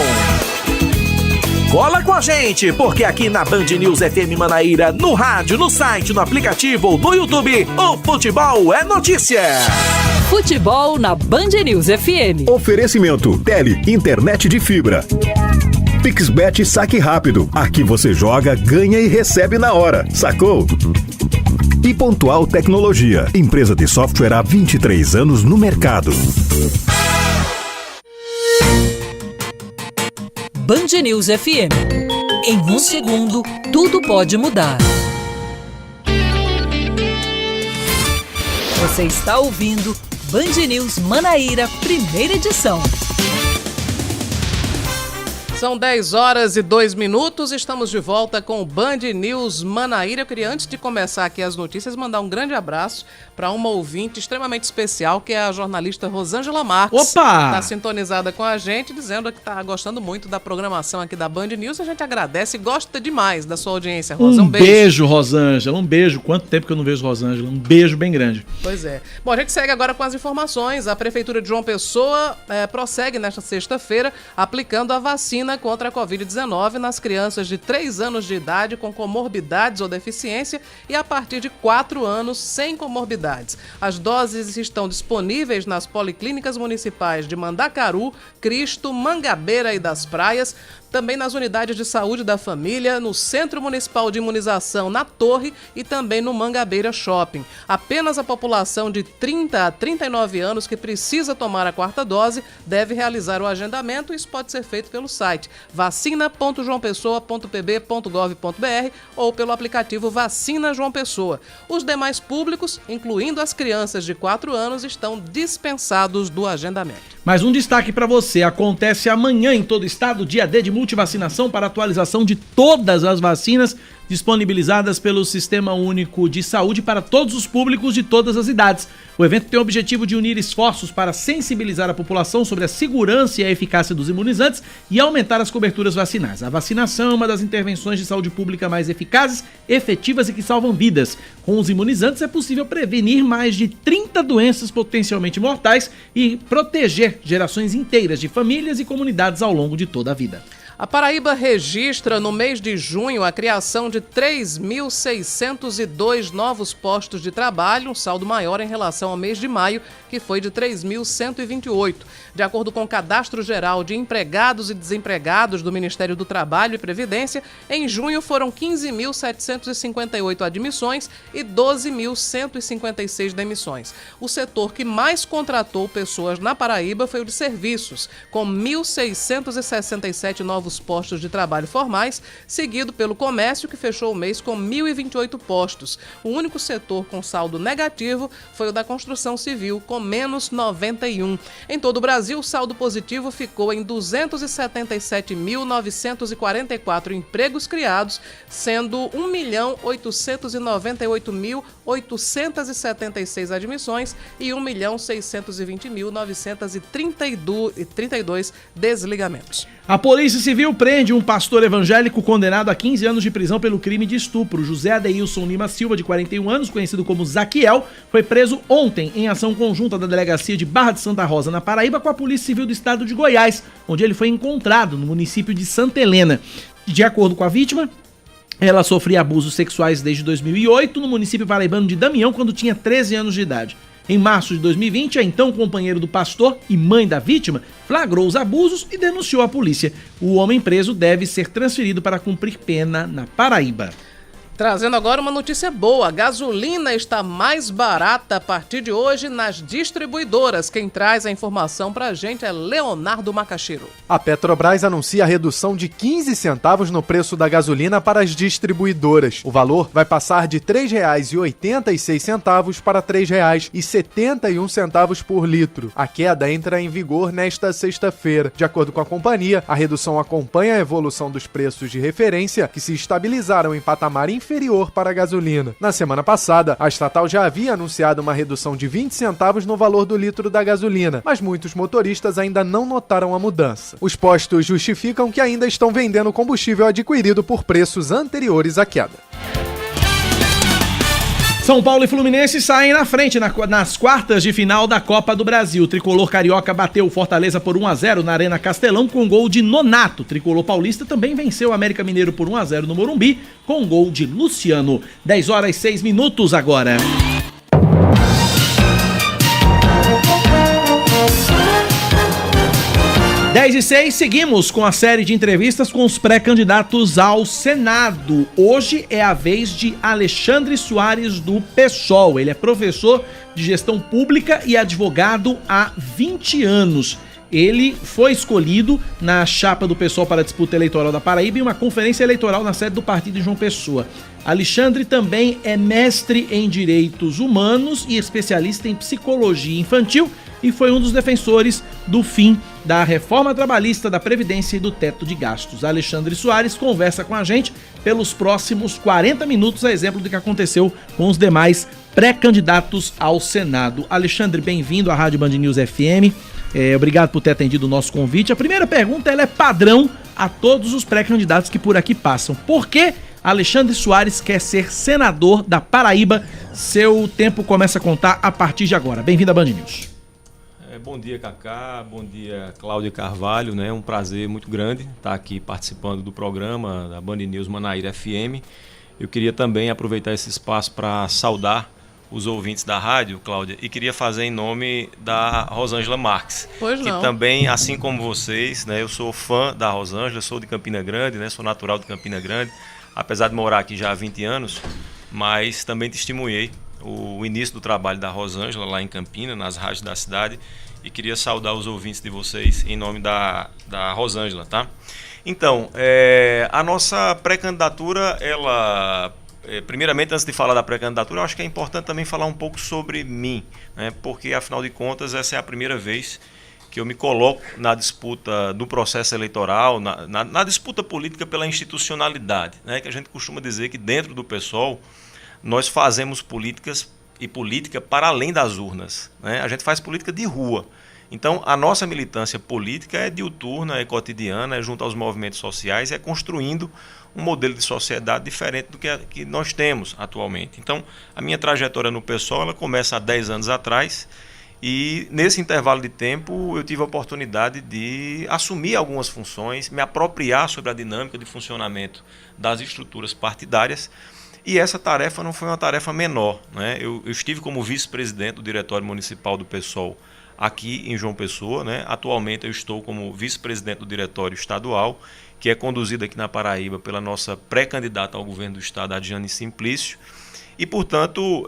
Cola com a gente, porque aqui na Band News FM Manaíra, no rádio, no site, no aplicativo ou no YouTube, o futebol é notícia. Futebol na Band News FM. Oferecimento Tele, internet de fibra. PixBet Saque Rápido. Aqui você joga, ganha e recebe na hora. Sacou? E Pontual Tecnologia. Empresa de software há 23 anos no mercado. Band News FM. Em um segundo, tudo pode mudar. Você está ouvindo Band News Manaíra, primeira edição. São 10 horas e 2 minutos, estamos de volta com o Band News Manaíra. Eu queria, antes de começar aqui as notícias, mandar um grande abraço para uma ouvinte extremamente especial, que é a jornalista Rosângela Marques. Opa! Está sintonizada com a gente, dizendo que está gostando muito da programação aqui da Band News. A gente agradece e gosta demais da sua audiência, Rosa. Um beijo, Rosângela. Um beijo. Quanto tempo que eu não vejo Rosângela? Um beijo bem grande. Pois é. Bom, a gente segue agora com as informações. A Prefeitura de João Pessoa prossegue nesta sexta-feira aplicando a vacina contra a Covid-19 nas crianças de 3 anos de idade com comorbidades ou deficiência e a partir de 4 anos sem comorbidades. As doses estão disponíveis nas policlínicas municipais de Mandacaru, Cristo, Mangabeira e das Praias, também nas unidades de saúde da família, no Centro Municipal de Imunização na Torre e também no Mangabeira Shopping. Apenas a população de 30 a 39 anos que precisa tomar a 4ª dose deve realizar o agendamento. Isso pode ser feito pelo site vacina.joaopessoa.pb.gov.br ou pelo aplicativo Vacina João Pessoa. Os demais públicos, incluindo as crianças de 4 anos, estão dispensados do agendamento. Mais um destaque para você. Acontece amanhã em todo o estado, dia D de multivacinação para atualização de todas as vacinas disponibilizadas pelo Sistema Único de Saúde para todos os públicos de todas as idades. O evento tem o objetivo de unir esforços para sensibilizar a população sobre a segurança e a eficácia dos imunizantes e aumentar as coberturas vacinais. A vacinação é uma das intervenções de saúde pública mais eficazes, efetivas e que salvam vidas. Com os imunizantes é possível prevenir mais de 30 doenças potencialmente mortais e proteger gerações inteiras de famílias e comunidades ao longo de toda a vida. A Paraíba registra no mês de junho a criação de 3.602 novos postos de trabalho, um saldo maior em relação ao mês de maio, que foi de 3.128. De acordo com o Cadastro Geral de Empregados e Desempregados do Ministério do Trabalho e Previdência, em junho foram 15.758 admissões e 12.156 demissões. O setor que mais contratou pessoas na Paraíba foi o de serviços, com 1.667 novos postos de trabalho formais, seguido pelo comércio, que fechou o mês com 1.028 postos. O único setor com saldo negativo foi o da construção civil, com menos 91. Em todo o Brasil, o saldo positivo ficou em 277.944 empregos criados, sendo 1.898.876 admissões e 1.620.932 desligamentos. A Polícia Civil prende um pastor evangélico condenado a 15 anos de prisão pelo crime de estupro. José Adeilson Lima Silva, de 41 anos, conhecido como Zaquiel, foi preso ontem em ação conjunta da Delegacia de Barra de Santa Rosa, na Paraíba, com a Polícia Civil do Estado de Goiás, onde ele foi encontrado no município de Santa Helena. De acordo com a vítima, ela sofria abusos sexuais desde 2008 no município paraibano de Damião, quando tinha 13 anos de idade. Em março de 2020, a então companheiro do pastor e mãe da vítima flagrou os abusos e denunciou à polícia. O homem preso deve ser transferido para cumprir pena na Paraíba. Trazendo agora uma notícia boa, a gasolina está mais barata a partir de hoje nas distribuidoras. Quem traz a informação pra gente é Leonardo Macaxeiro. A Petrobras anuncia a redução de 15 centavos no preço da gasolina para as distribuidoras. O valor vai passar de R$ 3,86 para R$ 3,71 por litro. A queda entra em vigor nesta sexta-feira. De acordo com a companhia, a redução acompanha a evolução dos preços de referência, que se estabilizaram em patamar inferior para a gasolina. Na semana passada, a estatal já havia anunciado uma redução de 20 centavos no valor do litro da gasolina, mas muitos motoristas ainda não notaram a mudança. Os postos justificam que ainda estão vendendo combustível adquirido por preços anteriores à queda. São Paulo e Fluminense saem na frente nas quartas de final da Copa do Brasil. O tricolor carioca bateu o Fortaleza por 1-0 na Arena Castelão com gol de Nonato. O tricolor paulista também venceu o América Mineiro por 1-0 no Morumbi com gol de Luciano. 10h06 agora. 10h06, seguimos com a série de entrevistas com os pré-candidatos ao Senado. Hoje é a vez de Alexandre Soares, do PSOL. Ele é professor de gestão pública e advogado há 20 anos. Ele foi escolhido na chapa do PSOL para a disputa eleitoral da Paraíba em uma conferência eleitoral na sede do partido de João Pessoa. Alexandre também é mestre em Direitos Humanos e especialista em Psicologia Infantil e foi um dos defensores do fim da reforma trabalhista, da Previdência e do teto de gastos. Alexandre Soares conversa com a gente pelos próximos 40 minutos, a exemplo do que aconteceu com os demais pré-candidatos ao Senado. Alexandre, bem-vindo à Rádio Band News FM. Obrigado por ter atendido o nosso convite. A primeira pergunta ela é padrão a todos os pré-candidatos que por aqui passam. Por que Alexandre Soares quer ser senador da Paraíba? Seu tempo começa a contar a partir de agora. Bem-vindo à Band News. Bom dia, Cacá. Bom dia, Cláudia Carvalho. É um prazer muito grande estar aqui participando do programa da Band News Manaíra FM. Eu queria também aproveitar esse espaço para saudar os ouvintes da rádio, Cláudia, e queria fazer em nome da Rosângela Marques. Pois não. Que também, assim como vocês, eu sou fã da Rosângela, sou de Campina Grande, sou natural de Campina Grande, apesar de morar aqui já há 20 anos, mas também testemunhei o início do trabalho da Rosângela lá em Campina, nas rádios da cidade, e queria saudar os ouvintes de vocês em nome da Rosângela, tá? Então, a nossa pré-candidatura, ela... primeiramente, antes de falar da pré-candidatura, eu acho que é importante também falar um pouco sobre mim, porque, afinal de contas, essa é a primeira vez que eu me coloco na disputa do processo eleitoral, na disputa política pela institucionalidade, né? Que a gente costuma dizer que dentro do PSOL nós fazemos política para além das urnas, né? A gente faz política de rua. Então, a nossa militância política é diuturna, é cotidiana, é junto aos movimentos sociais, é construindo um modelo de sociedade diferente do que nós temos atualmente. Então, a minha trajetória no PSOL ela começa há 10 anos atrás e, nesse intervalo de tempo, eu tive a oportunidade de assumir algumas funções, me apropriar sobre a dinâmica de funcionamento das estruturas partidárias. E essa tarefa não foi uma tarefa menor, né? Eu estive como vice-presidente do Diretório Municipal do PSOL aqui em João Pessoa, né? Atualmente eu estou como vice-presidente do Diretório Estadual, que é conduzido aqui na Paraíba pela nossa pré-candidata ao governo do estado, Adjane Simplício. E, portanto,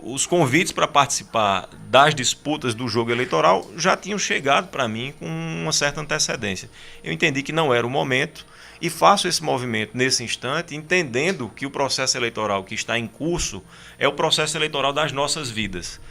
os convites para participar das disputas do jogo eleitoral já tinham chegado para mim com uma certa antecedência. Eu entendi que não era o momento e faço esse movimento nesse instante, entendendo que o processo eleitoral que está em curso é o processo eleitoral das nossas vidas.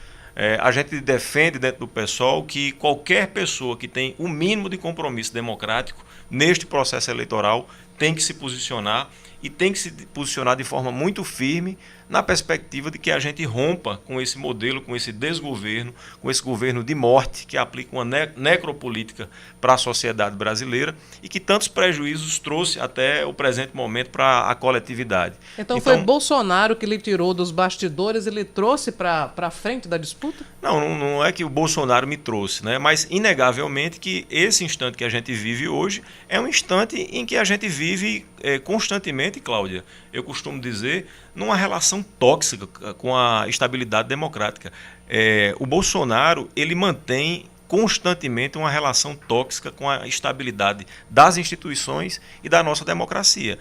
A gente defende dentro do PSOL que qualquer pessoa que tem o mínimo de compromisso democrático neste processo eleitoral tem que se posicionar e tem que se posicionar de forma muito firme na perspectiva de que a gente rompa com esse modelo, com esse desgoverno, com esse governo de morte que aplica uma necropolítica para a sociedade brasileira e que tantos prejuízos trouxe até o presente momento para a coletividade. Então foi Bolsonaro que lhe tirou dos bastidores e lhe trouxe para a frente da disputa? Não é que o Bolsonaro me trouxe, né? Mas inegavelmente que esse instante que a gente vive hoje é um instante em que a gente vive constantemente, Cláudia, eu costumo dizer, numa relação tóxica com a estabilidade democrática. O Bolsonaro, ele mantém constantemente uma relação tóxica com a estabilidade das instituições e da nossa democracia.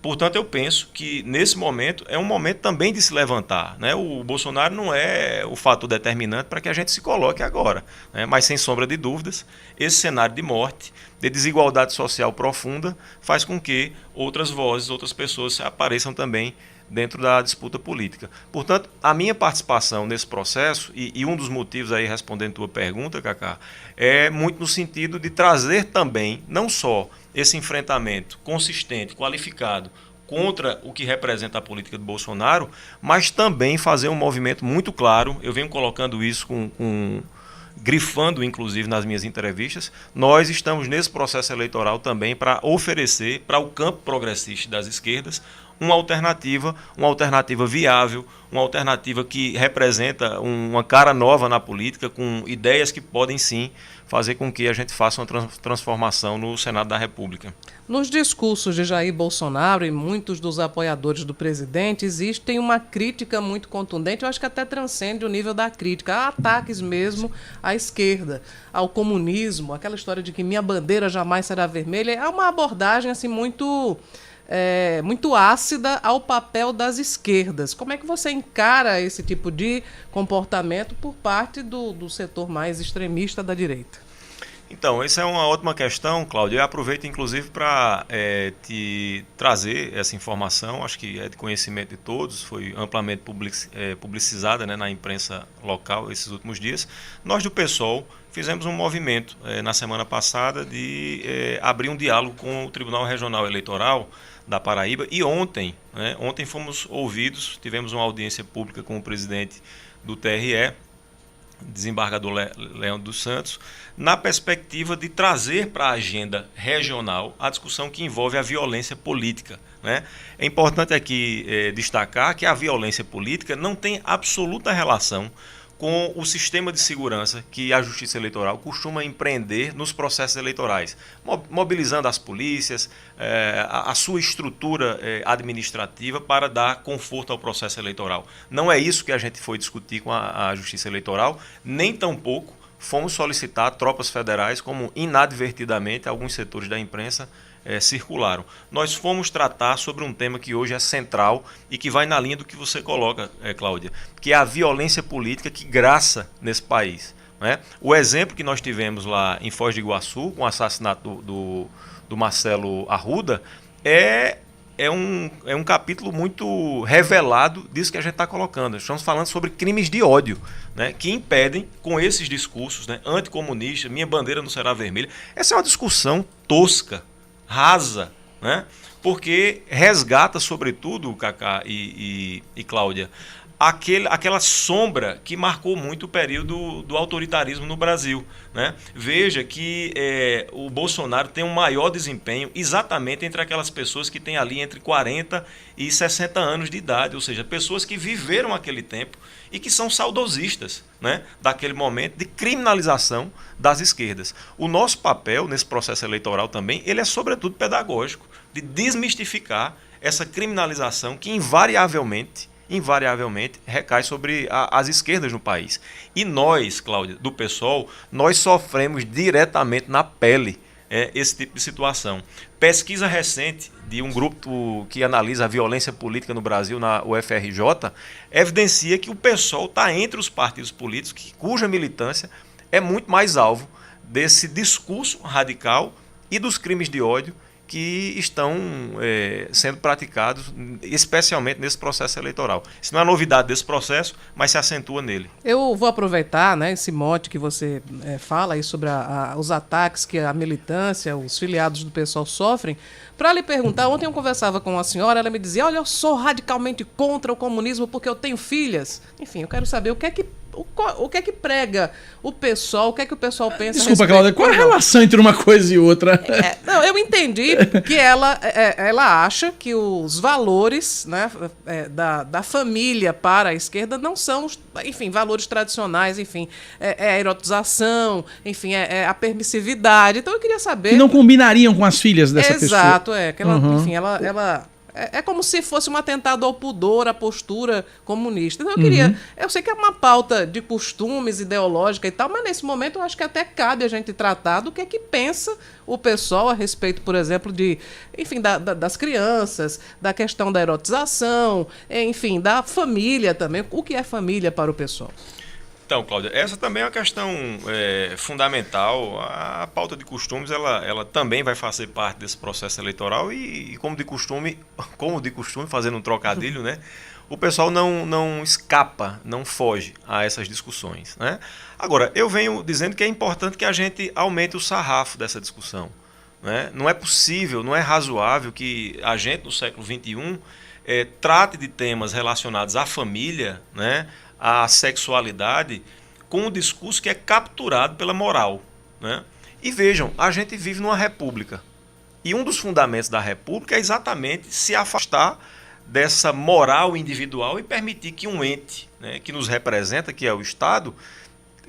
Portanto, eu penso que nesse momento é um momento também de se levantar, né? O Bolsonaro não é o fator determinante para que a gente se coloque agora, né? Mas, sem sombra de dúvidas, esse cenário de morte, de desigualdade social profunda, faz com que outras vozes, outras pessoas apareçam também dentro da disputa política. Portanto, a minha participação nesse processo, e um dos motivos aí respondendo a tua pergunta, Cacá, é muito no sentido de trazer também, não só esse enfrentamento consistente, qualificado, contra o que representa a política do Bolsonaro, mas também fazer um movimento muito claro, eu venho colocando isso grifando inclusive nas minhas entrevistas, nós estamos nesse processo eleitoral também para oferecer para o campo progressista das esquerdas uma alternativa viável, uma alternativa que representa uma cara nova na política, com ideias que podem sim fazer com que a gente faça uma transformação no Senado da República. Nos discursos de Jair Bolsonaro e muitos dos apoiadores do presidente, existe uma crítica muito contundente, eu acho que até transcende o nível da crítica, há ataques mesmo à esquerda, ao comunismo, aquela história de que minha bandeira jamais será vermelha, é uma abordagem assim muito ácida ao papel das esquerdas. Como é que você encara esse tipo de comportamento por parte do setor mais extremista da direita? Então, essa é uma ótima questão, Cláudio. Eu aproveito, inclusive, para te trazer essa informação. Acho que é de conhecimento de todos, foi amplamente publicizada, né, na imprensa local esses últimos dias. Nós do PSOL fizemos um movimento na semana passada de abrir um diálogo com o Tribunal Regional Eleitoral da Paraíba e ontem fomos ouvidos, tivemos uma audiência pública com o presidente do TRE, desembargador Leão dos Santos, na perspectiva de trazer para a agenda regional a discussão que envolve a violência política, né? É importante aqui destacar que a violência política não tem absoluta relação com o sistema de segurança que a Justiça Eleitoral costuma empreender nos processos eleitorais, mobilizando as polícias, a sua estrutura administrativa para dar conforto ao processo eleitoral. Não é isso que a gente foi discutir com a Justiça Eleitoral, nem tampouco fomos solicitar tropas federais, como inadvertidamente alguns setores da imprensa circularam. Nós fomos tratar sobre um tema que hoje é central e que vai na linha do que você coloca, Cláudia, que é a violência política que graça nesse país, né? O exemplo que nós tivemos lá em Foz do Iguaçu, com o assassinato do Marcelo Arruda, é é um capítulo muito revelado disso que a gente está colocando. Estamos falando sobre crimes de ódio, né, que impedem, com esses discursos, né, anticomunistas, minha bandeira não será vermelha. Essa é uma discussão tosca, rasa, né, porque resgata, sobretudo, Cacá e Cláudia, aquela sombra que marcou muito o período do autoritarismo no Brasil, né? Veja que o Bolsonaro tem um maior desempenho exatamente entre aquelas pessoas que têm ali entre 40 e 60 anos de idade, ou seja, pessoas que viveram aquele tempo e que são saudosistas, né, daquele momento de criminalização das esquerdas. O nosso papel nesse processo eleitoral também, ele é sobretudo pedagógico, de desmistificar essa criminalização que invariavelmente recai sobre as esquerdas no país. E nós, Cláudia, do PSOL, nós sofremos diretamente na pele esse tipo de situação. Pesquisa recente de um grupo que analisa a violência política no Brasil, na UFRJ, evidencia que o PSOL está entre os partidos políticos cuja militância é muito mais alvo desse discurso radical e dos crimes de ódio que estão sendo praticados, especialmente nesse processo eleitoral. Isso não é novidade desse processo, mas se acentua nele. Eu vou aproveitar, né, esse mote que você fala aí sobre os ataques que a militância, os filiados do PSOL sofrem, para lhe perguntar. Ontem eu conversava com uma senhora, ela me dizia: olha, eu sou radicalmente contra o comunismo porque eu tenho filhas. Enfim, eu quero saber o que é que prega o PSOL, o que é que o pessoal pensa. Desculpa, Cláudia, qual a relação entre uma coisa e outra? Não, eu entendi que ela acha que os valores, né, da família para a esquerda não são, enfim, valores tradicionais, enfim, a erotização, enfim, a permissividade. Então eu queria saber... Que não combinariam com as filhas dessa pessoa. Exato, que ela, enfim, ela é como se fosse um atentado ao pudor, à postura comunista. Então eu sei que é uma pauta de costumes, ideológica e tal, mas nesse momento eu acho que até cabe a gente tratar do que é que pensa o pessoal a respeito, por exemplo, das crianças, da questão da erotização, enfim, da família também. O que é família para o pessoal? Então, Cláudia, essa também é uma questão fundamental. A pauta de costumes, ela também vai fazer parte desse processo eleitoral e como de costume, fazendo um trocadilho, né, o pessoal não escapa, não foge a essas discussões, né? Agora, eu venho dizendo que é importante que a gente aumente o sarrafo dessa discussão, né? Não é possível, não é razoável que a gente, no século XXI, trate de temas relacionados à família, né, a sexualidade, com um discurso que é capturado pela moral, né? E vejam, a gente vive numa república. E um dos fundamentos da república é exatamente se afastar dessa moral individual e permitir que um ente, né, que nos representa, que é o Estado,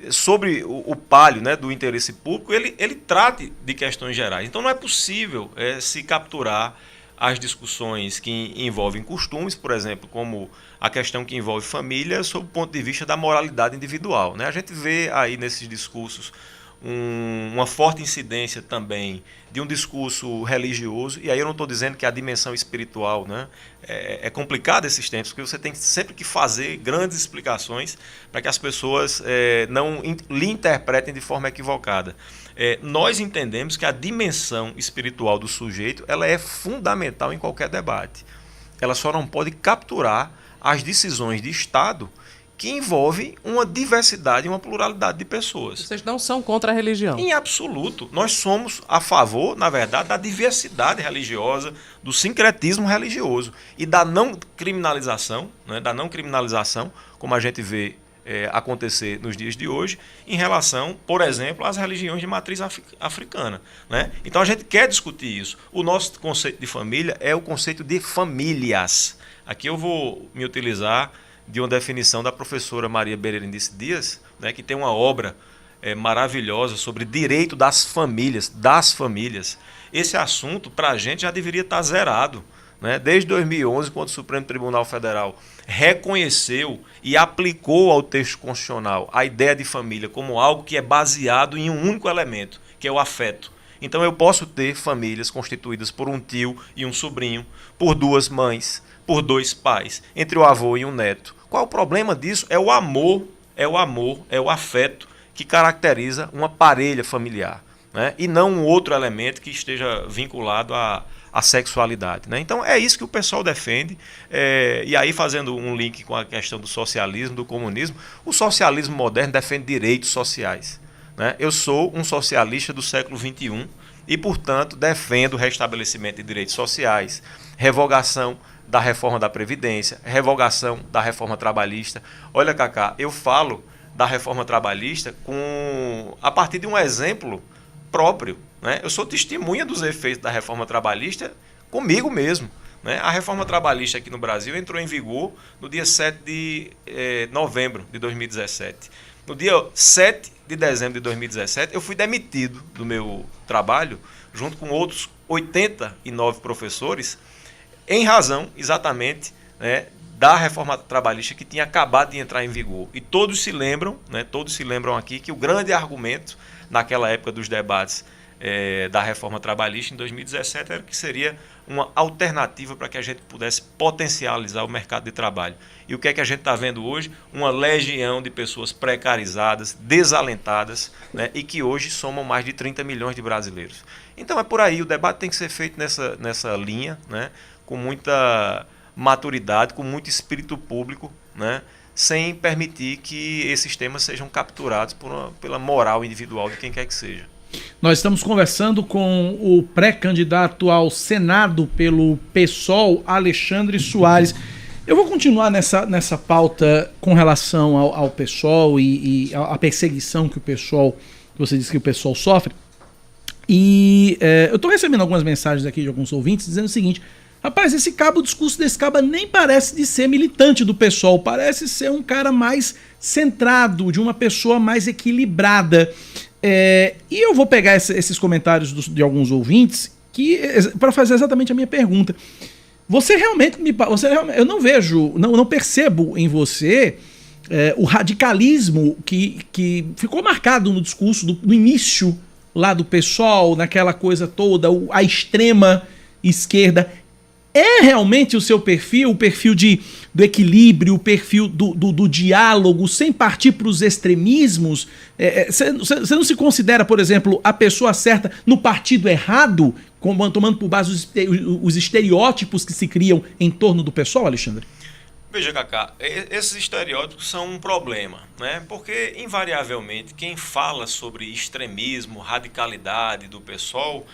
sobre o palio, né, do interesse público, ele trate de questões gerais. Então não é possível se capturar as discussões que envolvem costumes, por exemplo, como a questão que envolve família, sob o ponto de vista da moralidade individual, né? A gente vê aí nesses discursos uma forte incidência também de um discurso religioso, e aí eu não estou dizendo que a dimensão espiritual, né, é complicado esses tempos, porque você tem sempre que fazer grandes explicações para que as pessoas não lhe interpretem de forma equivocada. Nós entendemos que a dimensão espiritual do sujeito ela é fundamental em qualquer debate. Ela só não pode capturar as decisões de Estado que envolvem uma diversidade e uma pluralidade de pessoas. Vocês não são contra a religião? Em absoluto. Nós somos a favor, na verdade, da diversidade religiosa, do sincretismo religioso e da não criminalização, né, como a gente vê acontecer nos dias de hoje, em relação, por exemplo, às religiões de matriz africana, né? Então a gente quer discutir isso. O nosso conceito de família é o conceito de famílias. Aqui eu vou me utilizar de uma definição da professora Maria Berenice Dias, né, que tem uma obra maravilhosa sobre direito das famílias. Esse assunto, para a gente, já deveria estar zerado, né? Desde 2011, quando o Supremo Tribunal Federal reconheceu e aplicou ao texto constitucional a ideia de família como algo que é baseado em um único elemento, que é o afeto. Então eu posso ter famílias constituídas por um tio e um sobrinho, por duas mães, por dois pais, entre o avô e um neto. Qual o problema disso? É o amor, é o afeto que caracteriza uma parelha familiar, né? E não um outro elemento que esteja vinculado a sexualidade, né? Então é isso que o pessoal defende, e aí fazendo um link com a questão do socialismo, do comunismo, o socialismo moderno defende direitos sociais, né? Eu sou um socialista do século XXI e, portanto, defendo o restabelecimento de direitos sociais, revogação da reforma da Previdência, revogação da reforma trabalhista. Olha, Cacá, eu falo da reforma trabalhista a partir de um exemplo próprio, né? Eu sou testemunha dos efeitos da reforma trabalhista comigo mesmo, né? A reforma trabalhista aqui no Brasil entrou em vigor no dia 7 de novembro de 2017. No dia 7 de dezembro de 2017, eu fui demitido do meu trabalho, junto com outros 89 professores, em razão, exatamente, né, da reforma trabalhista que tinha acabado de entrar em vigor. E todos se lembram, né, aqui que o grande argumento naquela época dos debates da reforma trabalhista em 2017 era que seria uma alternativa para que a gente pudesse potencializar o mercado de trabalho. E o que é que a gente está vendo hoje? Uma legião de pessoas precarizadas, desalentadas, né, e que hoje somam mais de 30 milhões de brasileiros. Então é por aí, o debate tem que ser feito nessa linha, né, com muita maturidade, com muito espírito público, né, sem permitir que esses temas sejam capturados pela moral individual de quem quer que seja. Nós estamos conversando com o pré-candidato ao Senado pelo PSOL, Alexandre Soares. Eu vou continuar nessa pauta com relação ao PSOL e a perseguição que você disse que o PSOL sofre. E eu estou recebendo algumas mensagens aqui de alguns ouvintes dizendo o seguinte: rapaz, o discurso desse cabo nem parece de ser militante do PSOL, parece ser um cara mais centrado, de uma pessoa mais equilibrada. E eu vou pegar esses comentários de alguns ouvintes para fazer exatamente a minha pergunta. Você realmente eu não vejo, não percebo em você o radicalismo que ficou marcado no discurso no início lá do PSOL, naquela coisa toda, a extrema esquerda. É realmente o seu perfil, o perfil do equilíbrio, o perfil do diálogo, sem partir para os extremismos? Você não se considera, por exemplo, a pessoa certa no partido errado, tomando por base os estereótipos que se criam em torno do PSOL, Alexandre? Veja, Cacá, esses estereótipos são um problema, né? Porque, invariavelmente, quem fala sobre extremismo, radicalidade do PSOL,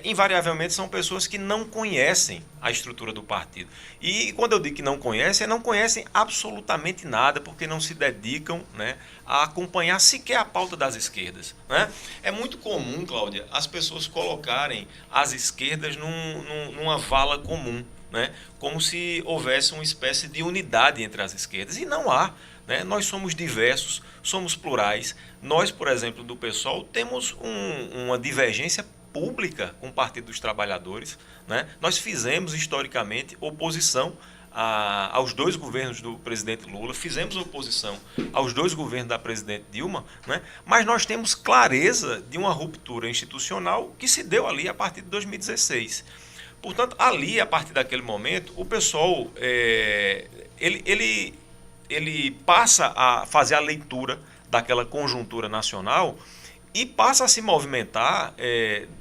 invariavelmente são pessoas que não conhecem a estrutura do partido. E quando eu digo que não conhecem absolutamente nada, porque não se dedicam, né, a acompanhar sequer a pauta das esquerdas, né? É muito comum, Cláudia, as pessoas colocarem as esquerdas numa vala comum, né? Como se houvesse uma espécie de unidade entre as esquerdas. E não há, né? Nós somos diversos, somos plurais. Nós, por exemplo, do PSOL, temos uma divergência pública com o Partido dos Trabalhadores, né? Nós fizemos historicamente oposição aos dois governos do presidente Lula, fizemos oposição aos dois governos da presidente Dilma, né? Mas nós temos clareza de uma ruptura institucional que se deu ali a partir de 2016. Portanto, ali, a partir daquele momento, o PSOL ele passa a fazer a leitura daquela conjuntura nacional e passa a se movimentar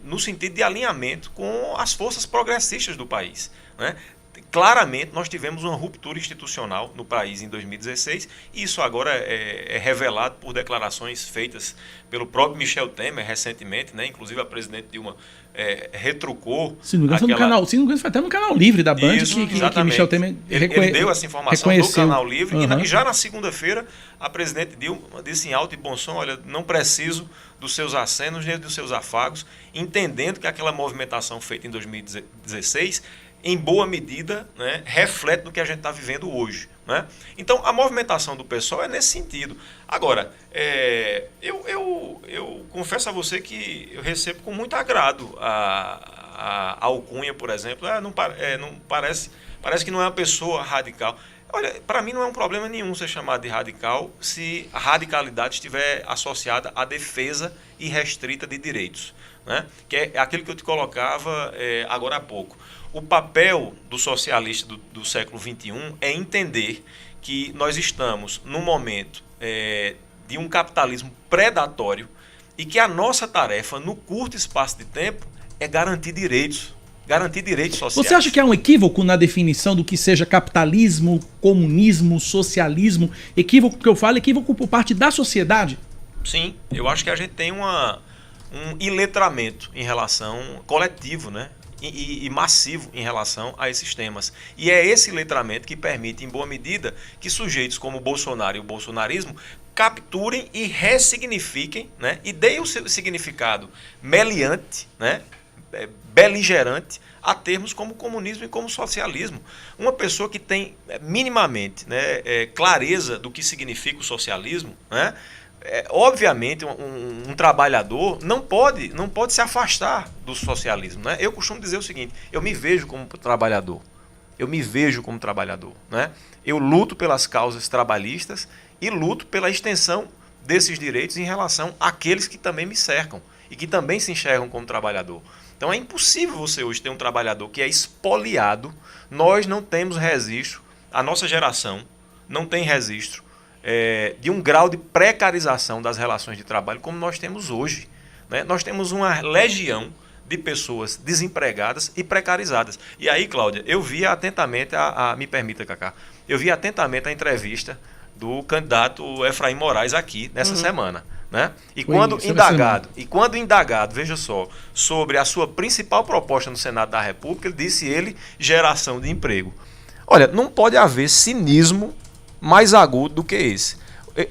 no sentido de alinhamento com as forças progressistas do país, né? Claramente, nós tivemos uma ruptura institucional no país em 2016 e isso agora é revelado por declarações feitas pelo próprio Michel Temer recentemente, né? Inclusive a presidente Dilma retrucou. Se não me engano, foi até no canal Livre da Band que Michel Temer ele deu essa informação no canal Livre. Uhum. E já na segunda-feira a presidente Dilma disse em alto e bom som: olha, não preciso dos seus acenos nem dos seus afagos, entendendo que aquela movimentação feita em 2016 em boa medida, né, reflete no que a gente está vivendo hoje, né? Então, a movimentação do PSOL é nesse sentido. Agora, eu confesso a você que eu recebo com muito agrado a alcunha, por exemplo. Não parece que não é uma pessoa radical. Olha, para mim não é um problema nenhum ser chamado de radical se a radicalidade estiver associada à defesa irrestrita de direitos, né? Que é aquilo que eu te colocava agora há pouco. O papel do socialista do século XXI é entender que nós estamos num momento de um capitalismo predatório e que a nossa tarefa, no curto espaço de tempo, é garantir direitos garantir direitos sociais. Você acha que há um equívoco na definição do que seja capitalismo, comunismo, socialismo? Equívoco que eu falo, equívoco por parte da sociedade? Sim, eu acho que a gente tem um iletramento em relação coletivo, né? E massivo em relação a esses temas. E é esse letramento que permite, em boa medida, que sujeitos como o Bolsonaro e o bolsonarismo capturem e ressignifiquem, né, e deem o seu significado meliante, né, beligerante, a termos como comunismo e como socialismo. Uma pessoa que tem minimamente, né, clareza do que significa o socialismo, né, obviamente, um trabalhador não pode se afastar do socialismo, né? Eu costumo dizer o seguinte: eu me vejo como trabalhador. Né? Eu luto pelas causas trabalhistas e luto pela extensão desses direitos em relação àqueles que também me cercam e que também se enxergam como trabalhador. Então é impossível você hoje ter um trabalhador que é expoliado. Nós não temos registro, a nossa geração não tem registro de um grau de precarização das relações de trabalho como nós temos hoje, né? Nós temos uma legião de pessoas desempregadas e precarizadas. E aí, Cláudia, eu vi atentamente, me permita, Cacá, eu vi atentamente a entrevista do candidato Efraim Moraes aqui nessa semana, né? E quando indagado, veja só, sobre a sua principal proposta no Senado da República, ele disse geração de emprego. Olha, não pode haver cinismo mais agudo do que esse.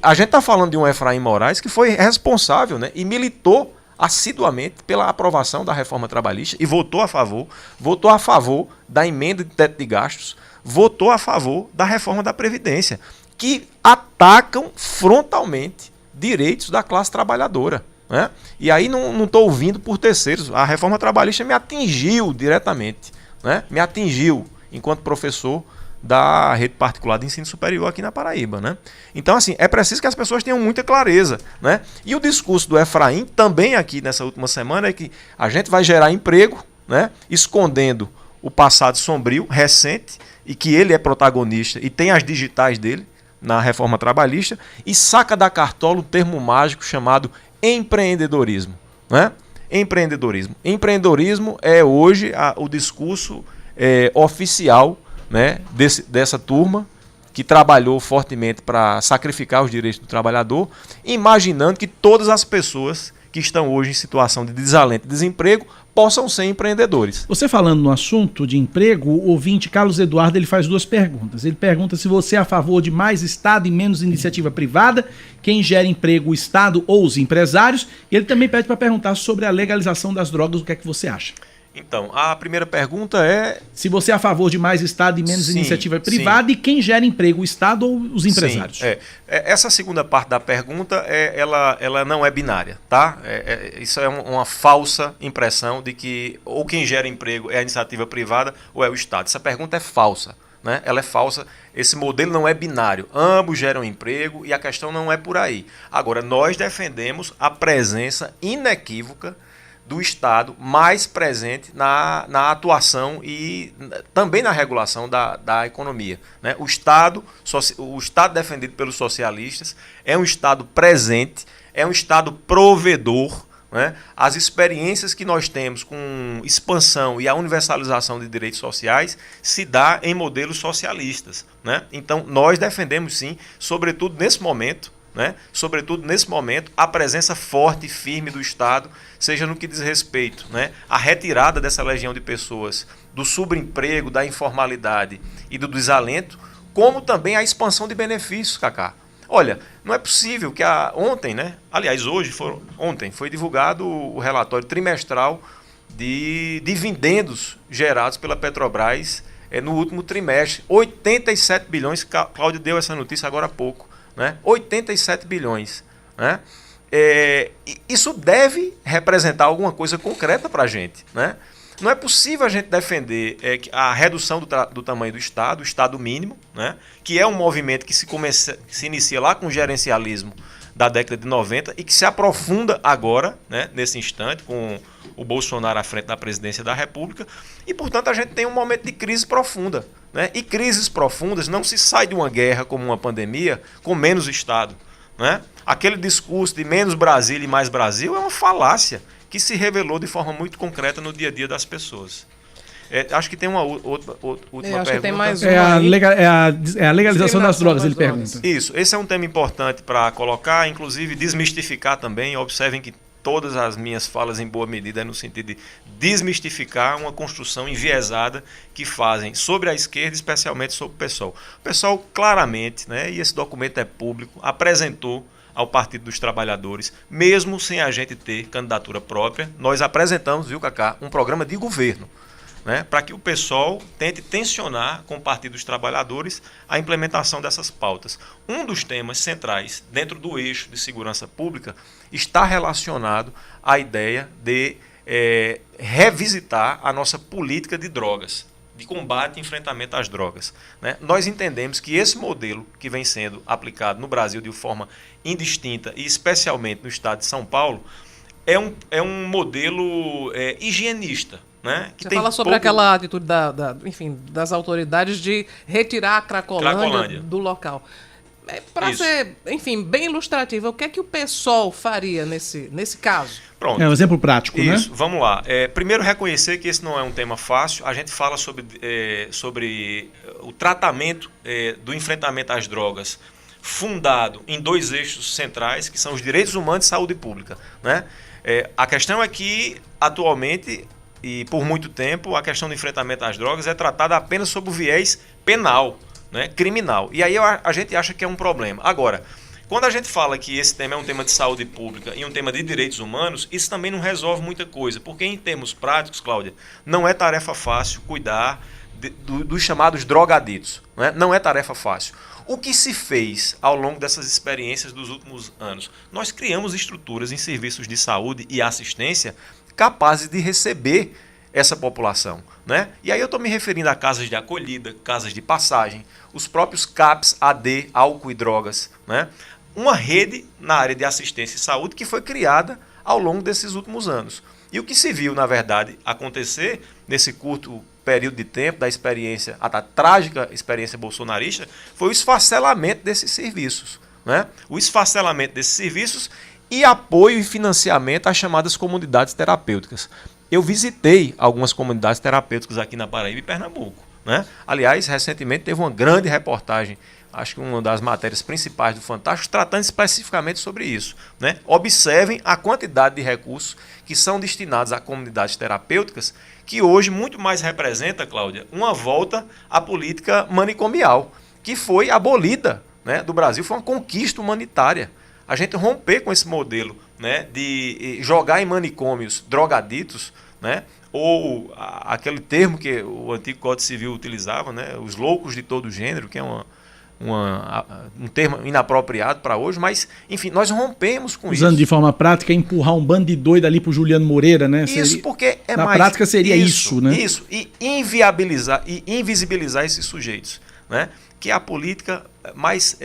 A gente está falando de um Efraim Moraes que foi responsável, né, e militou assiduamente pela aprovação da reforma trabalhista e votou a favor da emenda de teto de gastos, votou a favor da reforma da Previdência, que atacam frontalmente direitos da classe trabalhadora, né? E aí não estou ouvindo por terceiros. A reforma trabalhista me atingiu diretamente, né? Me atingiu enquanto professor da rede particular de ensino superior aqui na Paraíba, né? Então, assim, é preciso que as pessoas tenham muita clareza, né? E o discurso do Efraim também aqui nessa última semana é que a gente vai gerar emprego, né? Escondendo o passado sombrio, recente, e que ele é protagonista e tem as digitais dele na reforma trabalhista, e saca da cartola o termo mágico chamado empreendedorismo, né? Empreendedorismo é hoje o discurso oficial, né, dessa turma que trabalhou fortemente para sacrificar os direitos do trabalhador, imaginando que todas as pessoas que estão hoje em situação de desalento e desemprego possam ser empreendedores. Você falando no assunto de emprego, o ouvinte Carlos Eduardo ele faz duas perguntas. Ele pergunta se você é a favor de mais Estado e menos iniciativa privada, quem gera emprego, o Estado ou os empresários, e ele também pede para perguntar sobre a legalização das drogas, o que é que você acha? Então, a primeira pergunta é... se você é a favor de mais Estado e menos iniciativa privada, e quem gera emprego, o Estado ou os empresários? Sim, essa segunda parte da pergunta, ela não é binária, tá? Isso é uma falsa impressão de que ou quem gera emprego é a iniciativa privada ou é o Estado. Essa pergunta é falsa, né? Ela é falsa, esse modelo não é binário. Ambos geram emprego e a questão não é por aí. Agora, nós defendemos a presença inequívoca do Estado mais presente na atuação e também na regulação da economia, né? O Estado defendido pelos socialistas é um Estado presente, é um Estado provedor, né? As experiências que nós temos com expansão e a universalização de direitos sociais se dá em modelos socialistas, né? Então nós defendemos sim, sobretudo nesse momento, a presença forte e firme do Estado, seja no que diz respeito, né, à retirada dessa legião de pessoas do subemprego, da informalidade e do desalento, como também a expansão de benefícios, Cacá. Olha, não é possível que ontem foi divulgado o relatório trimestral de dividendos gerados pela Petrobras no último trimestre. 87 bilhões, Cláudio deu essa notícia agora há pouco, né? 87 bilhões. Né? Isso deve representar alguma coisa concreta para a gente, né? Não é possível a gente defender a redução do tamanho do Estado, o Estado mínimo, né? Que é um movimento que se inicia lá com o gerencialismo da década de 90 e que se aprofunda agora, né, nesse instante, com o Bolsonaro à frente da presidência da República, e, portanto, a gente tem um momento de crise profunda, né? E crises profundas não se sai de uma guerra como uma pandemia com menos Estado, né? Aquele discurso de menos Brasília e mais Brasil é uma falácia que se revelou de forma muito concreta no dia a dia das pessoas. Acho que tem uma última pergunta. Que tem mais uma é a legalização das drogas, ele pergunta. Isso, esse é um tema importante para colocar, inclusive desmistificar também. Observem que todas as minhas falas, em boa medida, é no sentido de desmistificar uma construção enviesada que fazem sobre a esquerda, especialmente sobre o PSOL. O PSOL claramente, né, e esse documento é público, apresentou ao Partido dos Trabalhadores, mesmo sem a gente ter candidatura própria, nós apresentamos, viu, Cacá, um programa de governo, né, para que o PSOL tente tensionar com o Partido dos Trabalhadores a implementação dessas pautas. Um dos temas centrais dentro do eixo de segurança pública está relacionado à ideia de revisitar a nossa política de drogas, de combate e enfrentamento às drogas, né? Nós entendemos que esse modelo que vem sendo aplicado no Brasil de forma indistinta e especialmente no estado de São Paulo é um modelo higienista. Né? Que você tem fala sobre aquela atitude das autoridades de retirar a Cracolândia do local. Para ser, bem ilustrativo, o que é que o PSOL faria nesse caso? Pronto. É um exemplo prático, né? Isso, vamos lá. Primeiro, reconhecer que esse não é um tema fácil. A gente fala sobre o tratamento do enfrentamento às drogas fundado em 2 eixos centrais, que são os direitos humanos e saúde pública, né? A questão é que, atualmente, e por muito tempo, a questão do enfrentamento às drogas é tratada apenas sob o viés penal, né, criminal. E aí a gente acha que é um problema. Agora, quando a gente fala que esse tema é um tema de saúde pública e um tema de direitos humanos, isso também não resolve muita coisa, porque em termos práticos, Cláudia, não é tarefa fácil cuidar dos chamados drogaditos, né? Não é tarefa fácil. O que se fez ao longo dessas experiências dos últimos anos? Nós criamos estruturas em serviços de saúde e assistência capazes de receber essa população, né? E aí eu estou me referindo a casas de acolhida, casas de passagem, os próprios CAPs, AD, álcool e drogas, né? Uma rede na área de assistência e saúde que foi criada ao longo desses últimos anos. E o que se viu, na verdade, acontecer nesse curto período de tempo da experiência, da trágica experiência bolsonarista, foi o esfacelamento desses serviços, né? O esfacelamento desses serviços e apoio e financiamento às chamadas comunidades terapêuticas. Eu visitei algumas comunidades terapêuticas aqui na Paraíba e Pernambuco, né? Aliás, recentemente teve uma grande reportagem, acho que uma das matérias principais do Fantástico, tratando especificamente sobre isso, né? Observem a quantidade de recursos que são destinados a comunidades terapêuticas, que hoje muito mais representa, Cláudia, uma volta à política manicomial, que foi abolida, né, do Brasil, foi uma conquista humanitária. A gente romper com esse modelo, né, de jogar em manicômios drogaditos, né, ou aquele termo que o antigo Código Civil utilizava, né, os loucos de todo gênero, que é um termo inapropriado para hoje, mas, enfim, nós rompemos com isso. Usando de forma prática, empurrar um bando de doido ali para o Juliano Moreira, né? Isso, porque na prática seria isso, né? Isso, e inviabilizar e invisibilizar esses sujeitos, né? Que é a política mais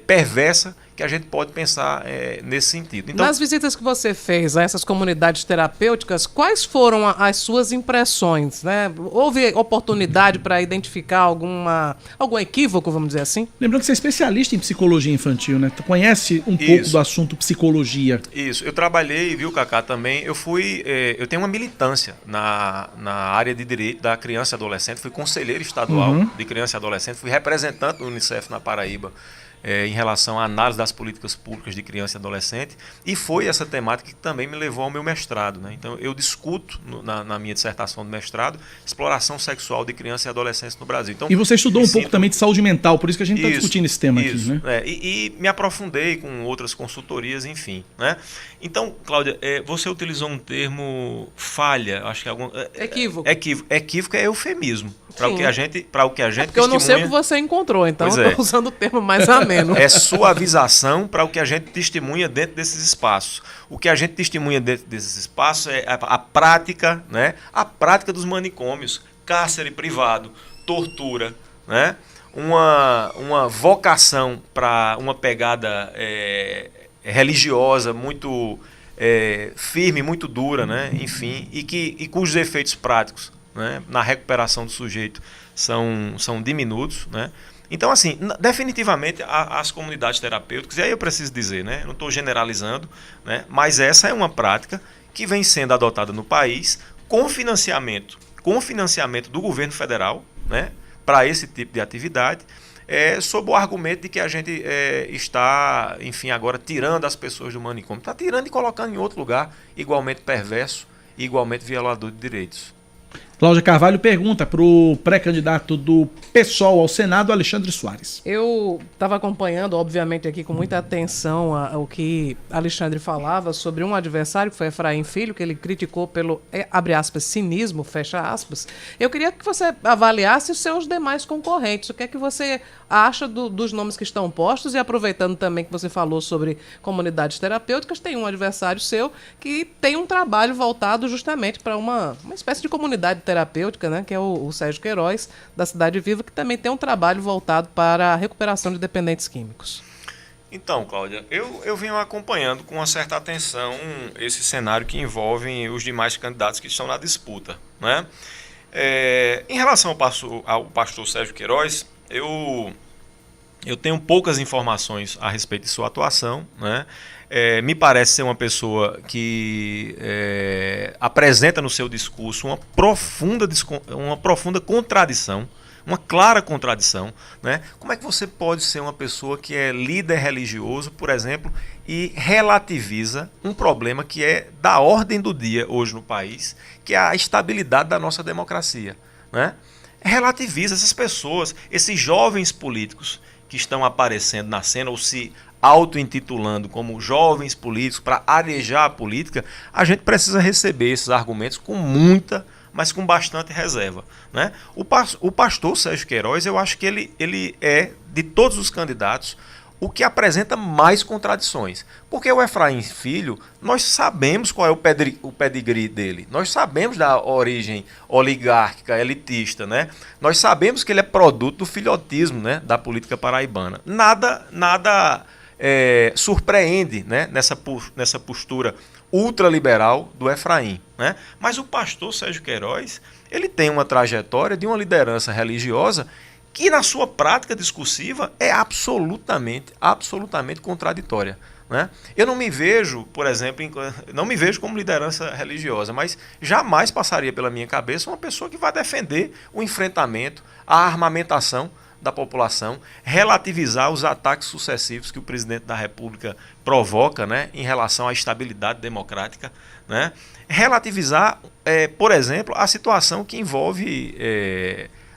perversa que a gente pode pensar nesse sentido. Então, nas visitas que você fez a essas comunidades terapêuticas, quais foram as suas impressões, né? Houve oportunidade para identificar algum equívoco, vamos dizer assim? Lembrando que você é especialista em psicologia infantil, né? Tu conhece um pouco do assunto psicologia. Isso, eu trabalhei, viu, Cacá, também, eu tenho uma militância na área de direito da criança e adolescente, fui conselheiro estadual de criança e adolescente, fui representante do Unicef na Paraíba, em relação à análise das políticas públicas de criança e adolescente, e foi essa temática que também me levou ao meu mestrado, né? Então eu discuto na minha dissertação de mestrado exploração sexual de criança e adolescente no Brasil. Então, e você estudou um pouco também de saúde mental, por isso que a gente está discutindo esse tema aqui, né? E me aprofundei com outras consultorias, enfim, né? Então, Cláudia, você utilizou um termo falha, acho que equívoco. Equívoco é eufemismo. Para o que a gente porque eu não sei o que você encontrou, então eu estou usando o termo mais ameno. É suavização para o que a gente testemunha dentro desses espaços. O que a gente testemunha dentro desses espaços é a prática, né? A prática dos manicômios, cárcere privado, tortura, né? Uma vocação para uma pegada religiosa muito firme, muito dura, né? Enfim, e cujos efeitos práticos, né, na recuperação do sujeito são diminutos, né? Então, assim, definitivamente as comunidades terapêuticas, e aí eu preciso dizer, né, não estou generalizando, né, mas essa é uma prática que vem sendo adotada no país com financiamento com financiamento do governo federal, né, para esse tipo de atividade, sob o argumento de que a gente está, enfim, agora tirando as pessoas do manicômio. Está tirando e colocando em outro lugar, igualmente perverso e igualmente violador de direitos. Cláudia Carvalho pergunta para o pré-candidato do PSOL ao Senado, Alexandre Soares. Eu estava acompanhando, obviamente, aqui com muita atenção o que Alexandre falava sobre um adversário, que foi Efraim Filho, que ele criticou pelo, abre aspas, cinismo, fecha aspas. Eu queria que você avaliasse os seus demais concorrentes. O que é que você acha dos nomes que estão postos? E aproveitando também que você falou sobre comunidades terapêuticas, tem um adversário seu que tem um trabalho voltado justamente para uma espécie de comunidade terapêutica, né, que é o Sérgio Queiroz, da Cidade Viva, que também tem um trabalho voltado para a recuperação de dependentes químicos. Então, Cláudia, eu venho acompanhando com uma certa atenção esse cenário que envolve os demais candidatos que estão na disputa, né? Em relação ao pastor Sérgio Queiroz, eu tenho poucas informações a respeito de sua atuação, né? Me parece ser uma pessoa que apresenta no seu discurso uma profunda contradição, uma clara contradição, né? Como é que você pode ser uma pessoa que é líder religioso, por exemplo, e relativiza um problema que é da ordem do dia hoje no país, que é a estabilidade da nossa democracia, né? Relativiza essas pessoas, esses jovens políticos que estão aparecendo na cena ou se auto-intitulando como jovens políticos para arejar a política. A gente precisa receber esses argumentos com muita, mas com bastante reserva, né? O pastor Sérgio Queiroz, eu acho que ele é, de todos os candidatos, o que apresenta mais contradições. Porque o Efraim Filho, nós sabemos qual é o pedigree dele. Nós sabemos da origem oligárquica, elitista, né? Nós sabemos que ele é produto do filhotismo, né, da política paraibana. Nada surpreende, né, nessa postura ultraliberal do Efraim, né? Mas o pastor Sérgio Queiroz, ele tem uma trajetória de uma liderança religiosa que na sua prática discursiva é absolutamente contraditória, né? Eu não me vejo, por exemplo, não me vejo como liderança religiosa, mas jamais passaria pela minha cabeça uma pessoa que vai defender o enfrentamento, a armamentação da população, relativizar os ataques sucessivos que o presidente da República provoca, né, em relação à estabilidade democrática, né? Relativizar, por exemplo, a situação que envolve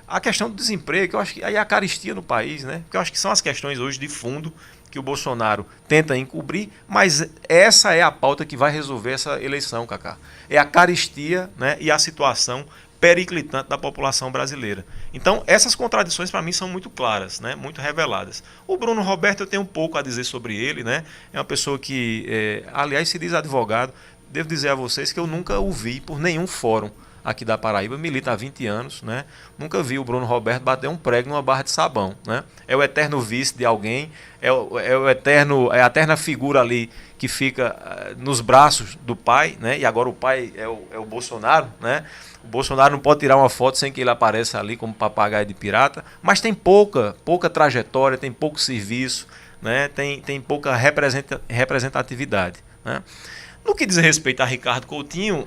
a questão do desemprego, que eu acho que aí a carestia no país, né? Que eu acho que são as questões hoje de fundo que o Bolsonaro tenta encobrir, mas essa é a pauta que vai resolver essa eleição, Cacá. É a carestia, né, e a situação periclitante da população brasileira. Então, essas contradições para mim são muito claras, né, muito reveladas. O Bruno Roberto, eu tenho um pouco a dizer sobre ele, né? É uma pessoa que, aliás, se diz advogado. Devo dizer a vocês que eu nunca o vi por nenhum fórum aqui da Paraíba, milita há 20 anos, né? Nunca vi o Bruno Roberto bater um prego numa barra de sabão, né? É o eterno vice de alguém, é a eterna figura ali que fica nos braços do pai, né? E agora o pai é o Bolsonaro, né? O Bolsonaro não pode tirar uma foto sem que ele apareça ali como papagaio de pirata, mas tem pouca trajetória, tem pouco serviço, né? Tem pouca representatividade, né? No que diz respeito a Ricardo Coutinho,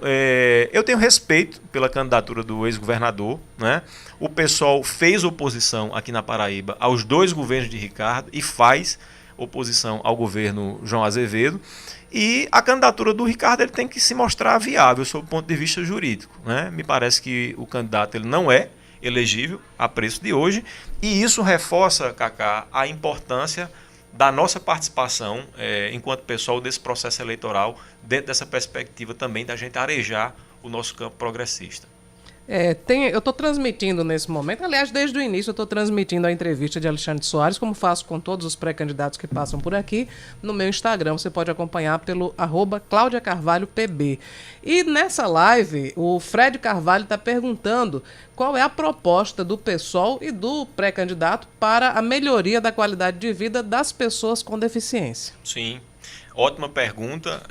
eu tenho respeito pela candidatura do ex-governador, né? O PSOL fez oposição aqui na Paraíba aos dois governos de Ricardo e faz oposição ao governo João Azevedo. E a candidatura do Ricardo ele tem que se mostrar viável sob o ponto de vista jurídico, né? Me parece que o candidato ele não é elegível a preço de hoje e isso reforça, Cacá, a importância da nossa participação enquanto pessoal desse processo eleitoral, dentro dessa perspectiva também da gente arejar o nosso campo progressista. Eu estou transmitindo nesse momento, aliás, desde o início eu estou transmitindo a entrevista de Alexandre Soares, como faço com todos os pré-candidatos que passam por aqui, no meu Instagram. Você pode acompanhar pelo @CláudiaCarvalhoPB. E nessa live, o Fred Carvalho está perguntando qual é a proposta do PSOL e do pré-candidato para a melhoria da qualidade de vida das pessoas com deficiência. Sim. Ótima pergunta.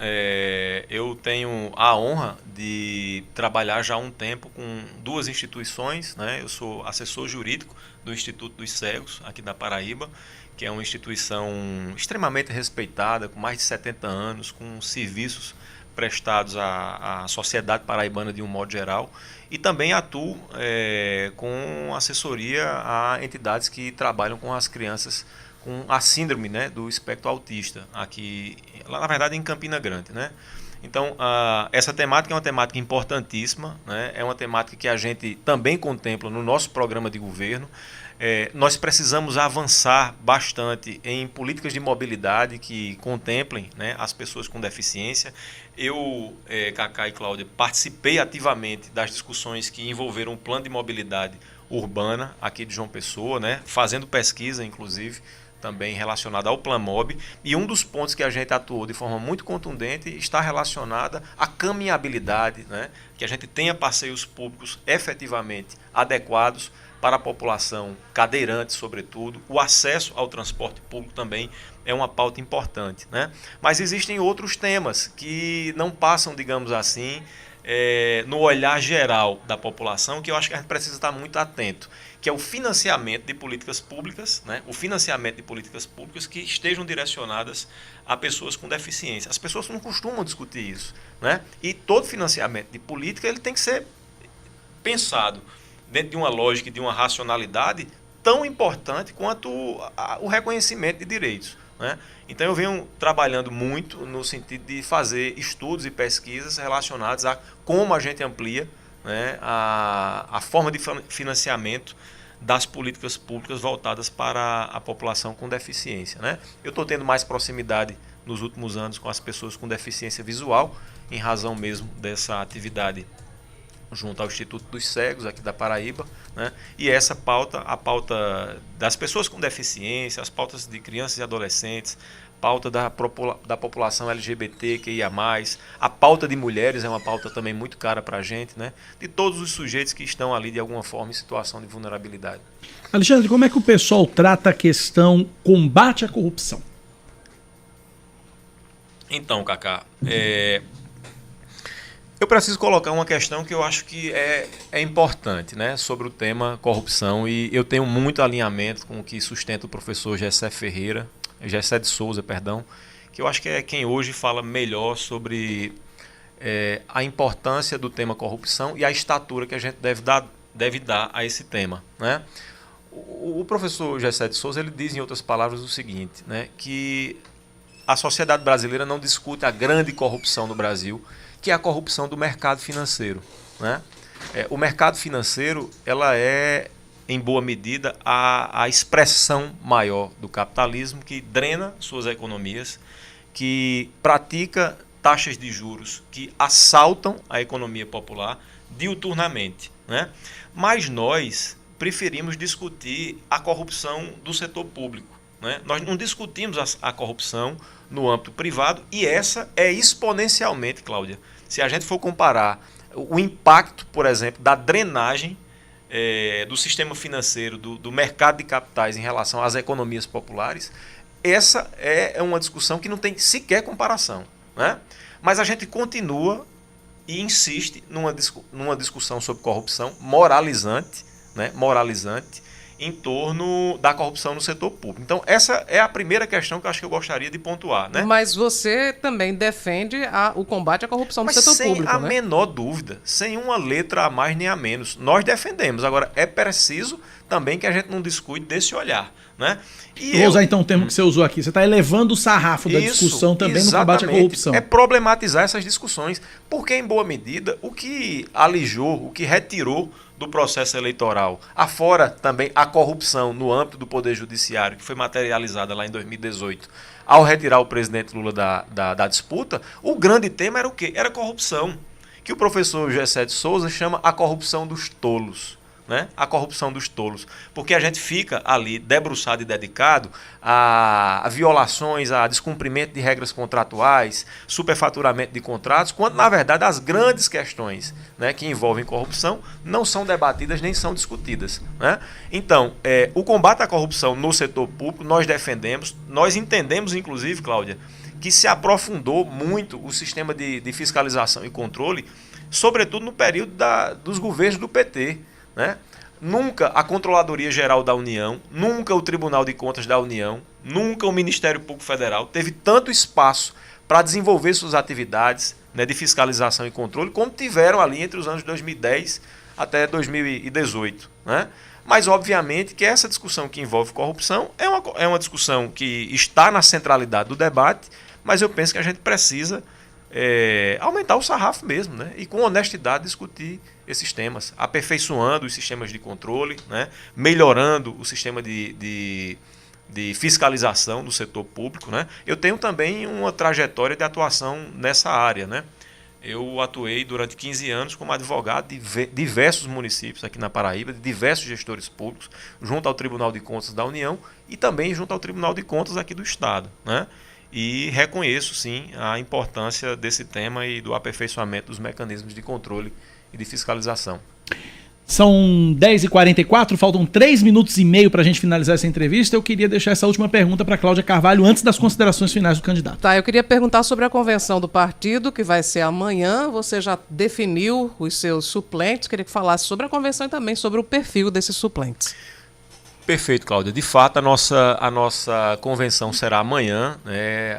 Eu tenho a honra de trabalhar já há um tempo com duas instituições, né? Eu sou assessor jurídico do Instituto dos Cegos, aqui da Paraíba, que é uma instituição extremamente respeitada, com mais de 70 anos, com serviços prestados à sociedade paraibana de um modo geral, e também atuo com assessoria a entidades que trabalham com as crianças com a síndrome, né, do espectro autista, aqui, lá na verdade em Campina Grande, né? Então, essa temática é uma temática importantíssima, né? É uma temática que a gente também contempla no nosso programa de governo. Nós precisamos avançar bastante em políticas de mobilidade que contemplem, né, as pessoas com deficiência. Eu, Cacá e Cláudia, participei ativamente das discussões que envolveram o plano de mobilidade urbana aqui de João Pessoa, né, fazendo pesquisa, inclusive, também relacionada ao Planmob, e um dos pontos que a gente atuou de forma muito contundente está relacionada à caminhabilidade, né? Que a gente tenha passeios públicos efetivamente adequados para a população cadeirante, sobretudo. O acesso ao transporte público também é uma pauta importante, né? Mas existem outros temas que não passam, digamos assim, no olhar geral da população, que eu acho que a gente precisa estar muito atento, que é o financiamento de políticas públicas, né? O financiamento de políticas públicas que estejam direcionadas a pessoas com deficiência. As pessoas não costumam discutir isso, né? E todo financiamento de política ele tem que ser pensado dentro de uma lógica e de uma racionalidade tão importante quanto o reconhecimento de direitos, né? Então eu venho trabalhando muito no sentido de fazer estudos e pesquisas relacionados a como a gente amplia, né, a forma de financiamento das políticas públicas voltadas para a população com deficiência, né? Eu estou tendo mais proximidade nos últimos anos com as pessoas com deficiência visual, em razão mesmo dessa atividade junto ao Instituto dos Cegos aqui da Paraíba, né? E essa pauta, a pauta das pessoas com deficiência, as pautas de crianças e adolescentes, pauta da população LGBTQIA+, a pauta de mulheres é uma pauta também muito cara para a gente, né? De todos os sujeitos que estão ali de alguma forma em situação de vulnerabilidade. Alexandre, como é que o pessoal trata a questão combate à corrupção? Então, Cacá, eu preciso colocar uma questão que eu acho que é importante, né, sobre o tema corrupção, e eu tenho muito alinhamento com o que sustenta o professor Gessé de Souza, que eu acho que é quem hoje fala melhor sobre a importância do tema corrupção e a estatura que a gente deve dar a esse tema, né? O professor Gessé de Souza, ele diz em outras palavras o seguinte, né, que a sociedade brasileira não discute a grande corrupção no Brasil, que é a corrupção do mercado financeiro, né? O mercado financeiro, ela é, em boa medida, a expressão maior do capitalismo, que drena suas economias, que pratica taxas de juros que assaltam a economia popular diuturnamente, né? Mas nós preferimos discutir a corrupção do setor público, né? Nós não discutimos a corrupção no âmbito privado, e essa é exponencialmente, Cláudia. Se a gente for comparar o impacto, por exemplo, da drenagem do sistema financeiro, do mercado de capitais em relação às economias populares, essa é uma discussão que não tem sequer comparação, né? Mas a gente continua e insiste numa discussão sobre corrupção moralizante, né? Moralizante, em torno da corrupção no setor público. Então, essa é a primeira questão que eu acho que eu gostaria de pontuar, né? Mas você também defende o combate à corrupção no setor público, né? Sem a menor dúvida, sem uma letra a mais nem a menos. Nós defendemos. Agora, é preciso também que a gente não descuide desse olhar, né? Vou usar então o termo que você usou aqui. Você está elevando o sarrafo da discussão também no combate à corrupção. É problematizar essas discussões, porque, em boa medida, o que alijou, o que retirou do processo eleitoral, afora também a corrupção no âmbito do Poder Judiciário, que foi materializada lá em 2018, ao retirar o presidente Lula da disputa, o grande tema era o quê? Era corrupção, que o professor Gessé de Souza chama a corrupção dos tolos, né? A corrupção dos tolos, porque a gente fica ali debruçado e dedicado a violações, a descumprimento de regras contratuais, superfaturamento de contratos, quando na verdade as grandes questões, né, que envolvem corrupção não são debatidas nem são discutidas, né? Então, o combate à corrupção no setor público nós defendemos, nós entendemos inclusive, Cláudia, que se aprofundou muito o sistema de fiscalização e controle, sobretudo no período dos governos do PT, né? Nunca a Controladoria Geral da União, nunca o Tribunal de Contas da União, nunca o Ministério Público Federal teve tanto espaço para desenvolver suas atividades né, de fiscalização e controle, como tiveram ali entre os anos 2010 até 2018, né? Mas, obviamente, que essa discussão que envolve corrupção é uma discussão que está na centralidade do debate, mas eu penso que a gente precisa aumentar o sarrafo mesmo, né? E com honestidade discutir esses temas, aperfeiçoando os sistemas de controle, né? Melhorando o sistema de fiscalização do setor público, né? Eu tenho também uma trajetória de atuação nessa área, né? Eu atuei durante 15 anos como advogado de diversos municípios aqui na Paraíba, de diversos gestores públicos, junto ao Tribunal de Contas da União e também junto ao Tribunal de Contas aqui do Estado, né? E reconheço, sim, a importância desse tema e do aperfeiçoamento dos mecanismos de controle e de fiscalização. São 10h44, faltam 3 minutos e meio para a gente finalizar essa entrevista. Eu queria deixar essa última pergunta para Cláudia Carvalho antes das considerações finais do candidato. Tá, eu queria perguntar sobre a convenção do partido, que vai ser amanhã. Você já definiu os seus suplentes. Queria que falasse sobre a convenção e também sobre o perfil desses suplentes. Perfeito, Cláudia. De fato, a nossa convenção será amanhã, né,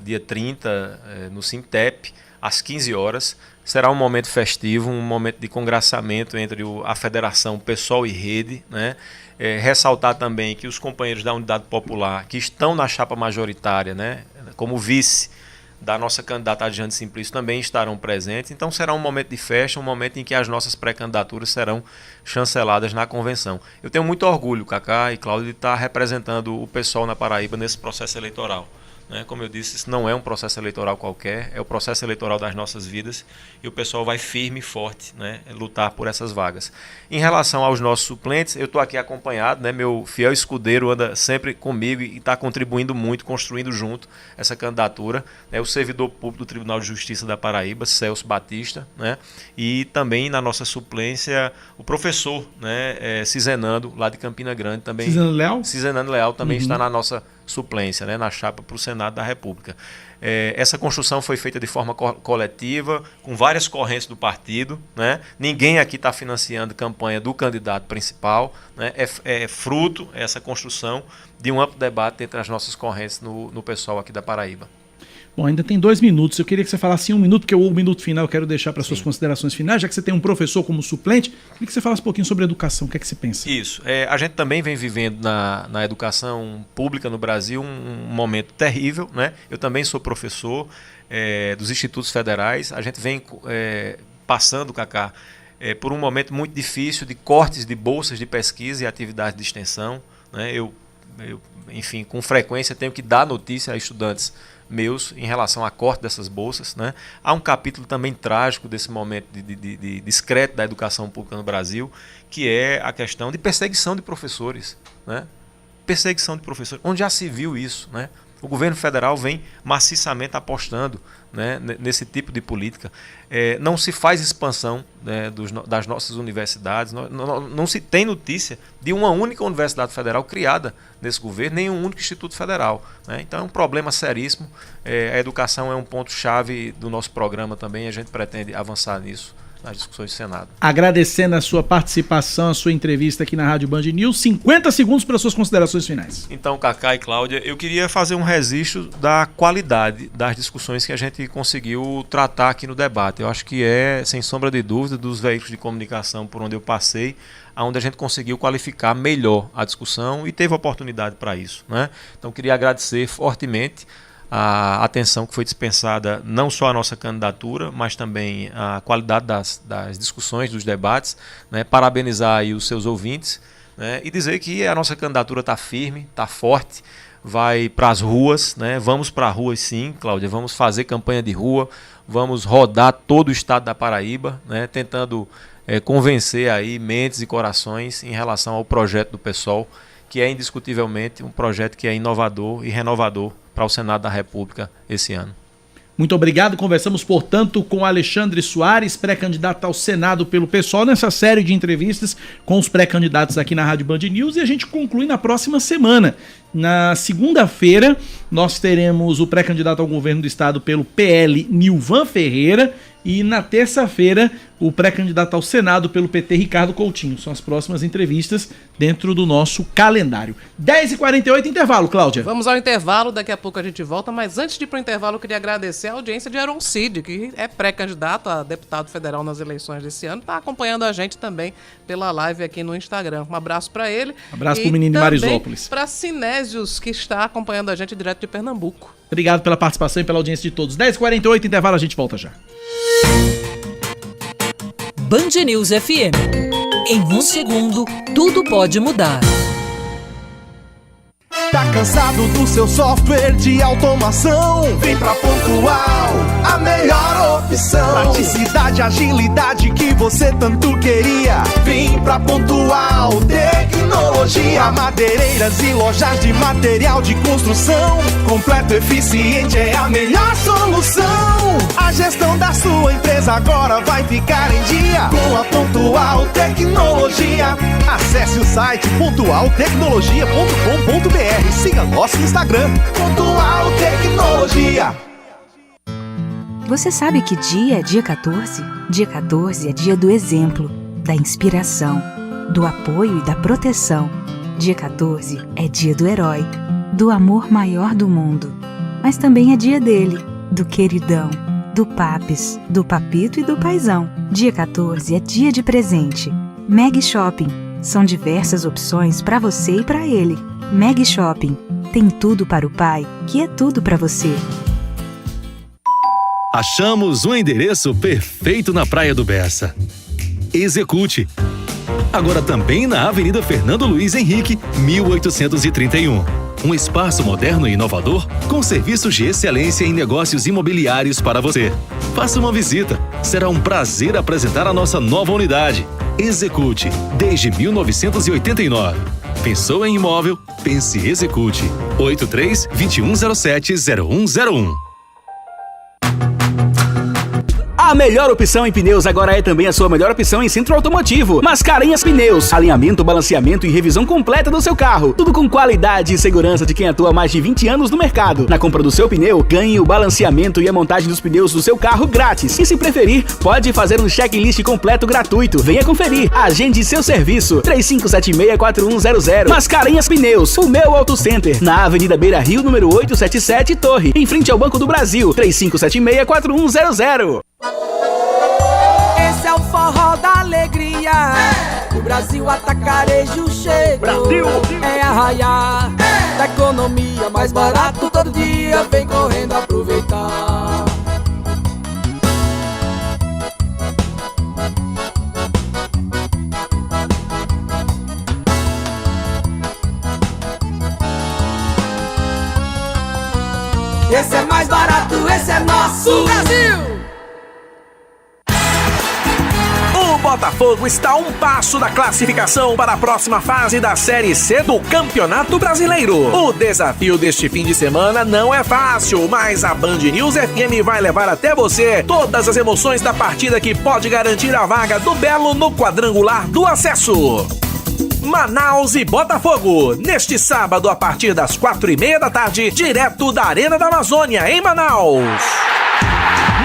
dia 30, no Sintep, às 15 horas. Será um momento festivo, um momento de congraçamento entre a Federação PSOL e Rede, né? Ressaltar também que os companheiros da Unidade Popular que estão na chapa majoritária, né, como vice da nossa candidata Adjane Simplício, também estarão presentes. Então será um momento de festa, um momento em que as nossas pré-candidaturas serão chanceladas na convenção. Eu tenho muito orgulho, Cacá e Cláudio, de estar representando o PSOL na Paraíba nesse processo eleitoral. Como eu disse, isso não é um processo eleitoral qualquer, é o processo eleitoral das nossas vidas e o pessoal vai firme e forte, né, lutar por essas vagas. Em relação aos nossos suplentes, eu estou aqui acompanhado, né, meu fiel escudeiro anda sempre comigo e está contribuindo muito, construindo junto essa candidatura, o servidor público do Tribunal de Justiça da Paraíba, Celso Batista, né, e também na nossa suplência o professor, né, Cizenando, lá de Campina Grande. Também, Cizenando Leal também está na nossa suplência, né, na chapa para o Senado da República. Essa construção foi feita de forma coletiva, com várias correntes do partido, né? Ninguém aqui está financiando campanha do candidato principal, né? É fruto, essa construção, de um amplo debate entre as nossas correntes no pessoal aqui da Paraíba. Bom, ainda tem 2 minutos. Eu queria que você falasse em 1 minuto, porque o minuto final eu quero deixar para suas considerações finais, já que você tem um professor como suplente. Queria que você falasse um pouquinho sobre educação. O que é que você pensa? Isso. A gente também vem vivendo na educação pública no Brasil um momento terrível, né? Eu também sou professor dos institutos federais. A gente vem passando, Cacá, por um momento muito difícil de cortes de bolsas de pesquisa e atividades de extensão, né? Eu, enfim, com frequência tenho que dar notícia a estudantes meus em relação a corte dessas bolsas, né? Há um capítulo também trágico desse momento de discreto da educação pública no Brasil, que é a questão de perseguição de professores, né? Perseguição de professores, onde já se viu isso, né? O governo federal vem maciçamente apostando, né, nesse tipo de política. Não se faz expansão, né, das nossas universidades, não se tem notícia de uma única universidade federal criada nesse governo, nem um único instituto federal, né? Então é um problema seríssimo. A educação é um ponto-chave do nosso programa também, a gente pretende avançar nisso nas discussões do Senado. Agradecendo a sua participação, a sua entrevista aqui na Rádio Band News. 50 segundos para suas considerações finais. Então, Cacá e Cláudia, eu queria fazer um registro da qualidade das discussões que a gente conseguiu tratar aqui no debate. Eu acho que sem sombra de dúvida, dos veículos de comunicação por onde eu passei, onde a gente conseguiu qualificar melhor a discussão e teve oportunidade para isso, né? Então, queria agradecer fortemente a atenção que foi dispensada não só à nossa candidatura, mas também a qualidade das discussões, dos debates, né? Parabenizar aí os seus ouvintes, né? E dizer que a nossa candidatura está firme, está forte, vai para as ruas, né? Vamos para as ruas sim, Cláudia, vamos fazer campanha de rua, vamos rodar todo o estado da Paraíba, né? Tentando convencer aí mentes e corações em relação ao projeto do PSOL, que é indiscutivelmente um projeto que é inovador e renovador para o Senado da República esse ano. Muito obrigado. Conversamos, portanto, com Alexandre Soares, pré-candidato ao Senado pelo PSOL, nessa série de entrevistas com os pré-candidatos aqui na Rádio Band News, e a gente conclui na próxima semana. Na segunda-feira, nós teremos o pré-candidato ao governo do estado pelo PL, Nilvan Ferreira, e na terça-feira o pré-candidato ao Senado pelo PT, Ricardo Coutinho. São as próximas entrevistas dentro do nosso calendário. 10h48, intervalo, Cláudia. Vamos ao intervalo, daqui a pouco a gente volta, mas antes de ir para o intervalo, eu queria agradecer a audiência de Aaron Cid, que é pré-candidato a deputado federal nas eleições desse ano, está acompanhando a gente também pela live aqui no Instagram. Um abraço para ele. Abraço pro menino de Marisópolis. Para Sinésios, que está acompanhando a gente direto de Pernambuco. Obrigado pela participação e pela audiência de todos. 10h48, intervalo, a gente volta já. Band News FM. Em um segundo, tudo pode mudar. Tá cansado do seu software de automação? Vem pra Pontual, a melhor opção. Praticidade, agilidade que você tanto queria. Vem pra Pontual Tecnologia. Madeireiras e lojas de material de construção. Completo, eficiente, é a melhor solução. A gestão da sua empresa agora vai ficar em dia com a Pontual Tecnologia. Acesse o site pontualtecnologia.com.br. Siga nosso Instagram, Pontual Tecnologia. Você sabe que dia é dia 14? Dia 14 é dia do exemplo, da inspiração, do apoio e da proteção. Dia 14 é dia do herói, do amor maior do mundo. Mas também é dia dele, do queridão, do papis, do papito e do paizão. Dia 14 é dia de presente. Meg Shopping. São diversas opções para você e para ele. Meg Shopping. Tem tudo para o pai, que é tudo para você. Achamos um endereço perfeito na Praia do Bessa. Execute. Agora também na Avenida Fernando Luiz Henrique, 1831. Um espaço moderno e inovador com serviços de excelência em negócios imobiliários para você. Faça uma visita. Será um prazer apresentar a nossa nova unidade. Execute. Desde 1989. Pensou em imóvel? Pense Execute. 83-2107-0101. A melhor opção em pneus agora é também a sua melhor opção em centro automotivo. Mascarenhas Pneus. Alinhamento, balanceamento e revisão completa do seu carro. Tudo com qualidade e segurança de quem atua há mais de 20 anos no mercado. Na compra do seu pneu, ganhe o balanceamento e a montagem dos pneus do seu carro grátis. E se preferir, pode fazer um checklist completo gratuito. Venha conferir. Agende seu serviço. 3576-4100. Mascarenhas Pneus. O meu Auto Center. Na Avenida Beira Rio, número 877, Torre. Em frente ao Banco do Brasil. 3576-4100. Esse é o forró da alegria. O Brasil Atacarejo chegou. Brasil. É arraiar da economia, mais barato todo dia. Vem correndo aproveitar. Esse é mais barato, esse é nosso Brasil. O Botafogo está a um passo da classificação para a próxima fase da Série C do Campeonato Brasileiro. O desafio deste fim de semana não é fácil, mas a Band News FM vai levar até você todas as emoções da partida que pode garantir a vaga do Belo no quadrangular do acesso. Manaus e Botafogo, neste sábado a partir das 4:30 da tarde, direto da Arena da Amazônia, em Manaus.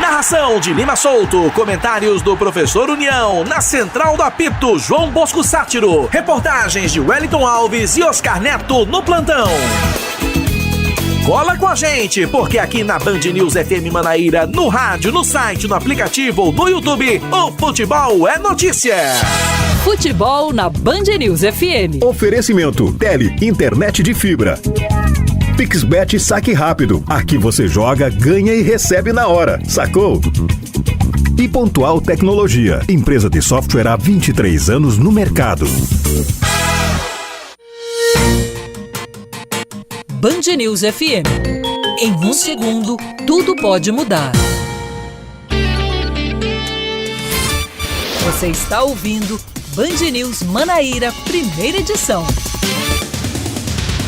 Narração de Lima Souto, comentários do Professor União, na central do apito, João Bosco Sátiro, reportagens de Wellington Alves e Oscar Neto no plantão. Cola com a gente, porque aqui na Band News FM Manaíra, no rádio, no site, no aplicativo ou no YouTube, o futebol é notícia. Futebol na Band News FM. Oferecimento Tele, internet de fibra. PixBet Saque Rápido. Aqui você joga, ganha e recebe na hora. Sacou? E Pontual Tecnologia. Empresa de software há 23 anos no mercado. Band News FM. Em um segundo, tudo pode mudar. Você está ouvindo Band News Manaíra, primeira edição.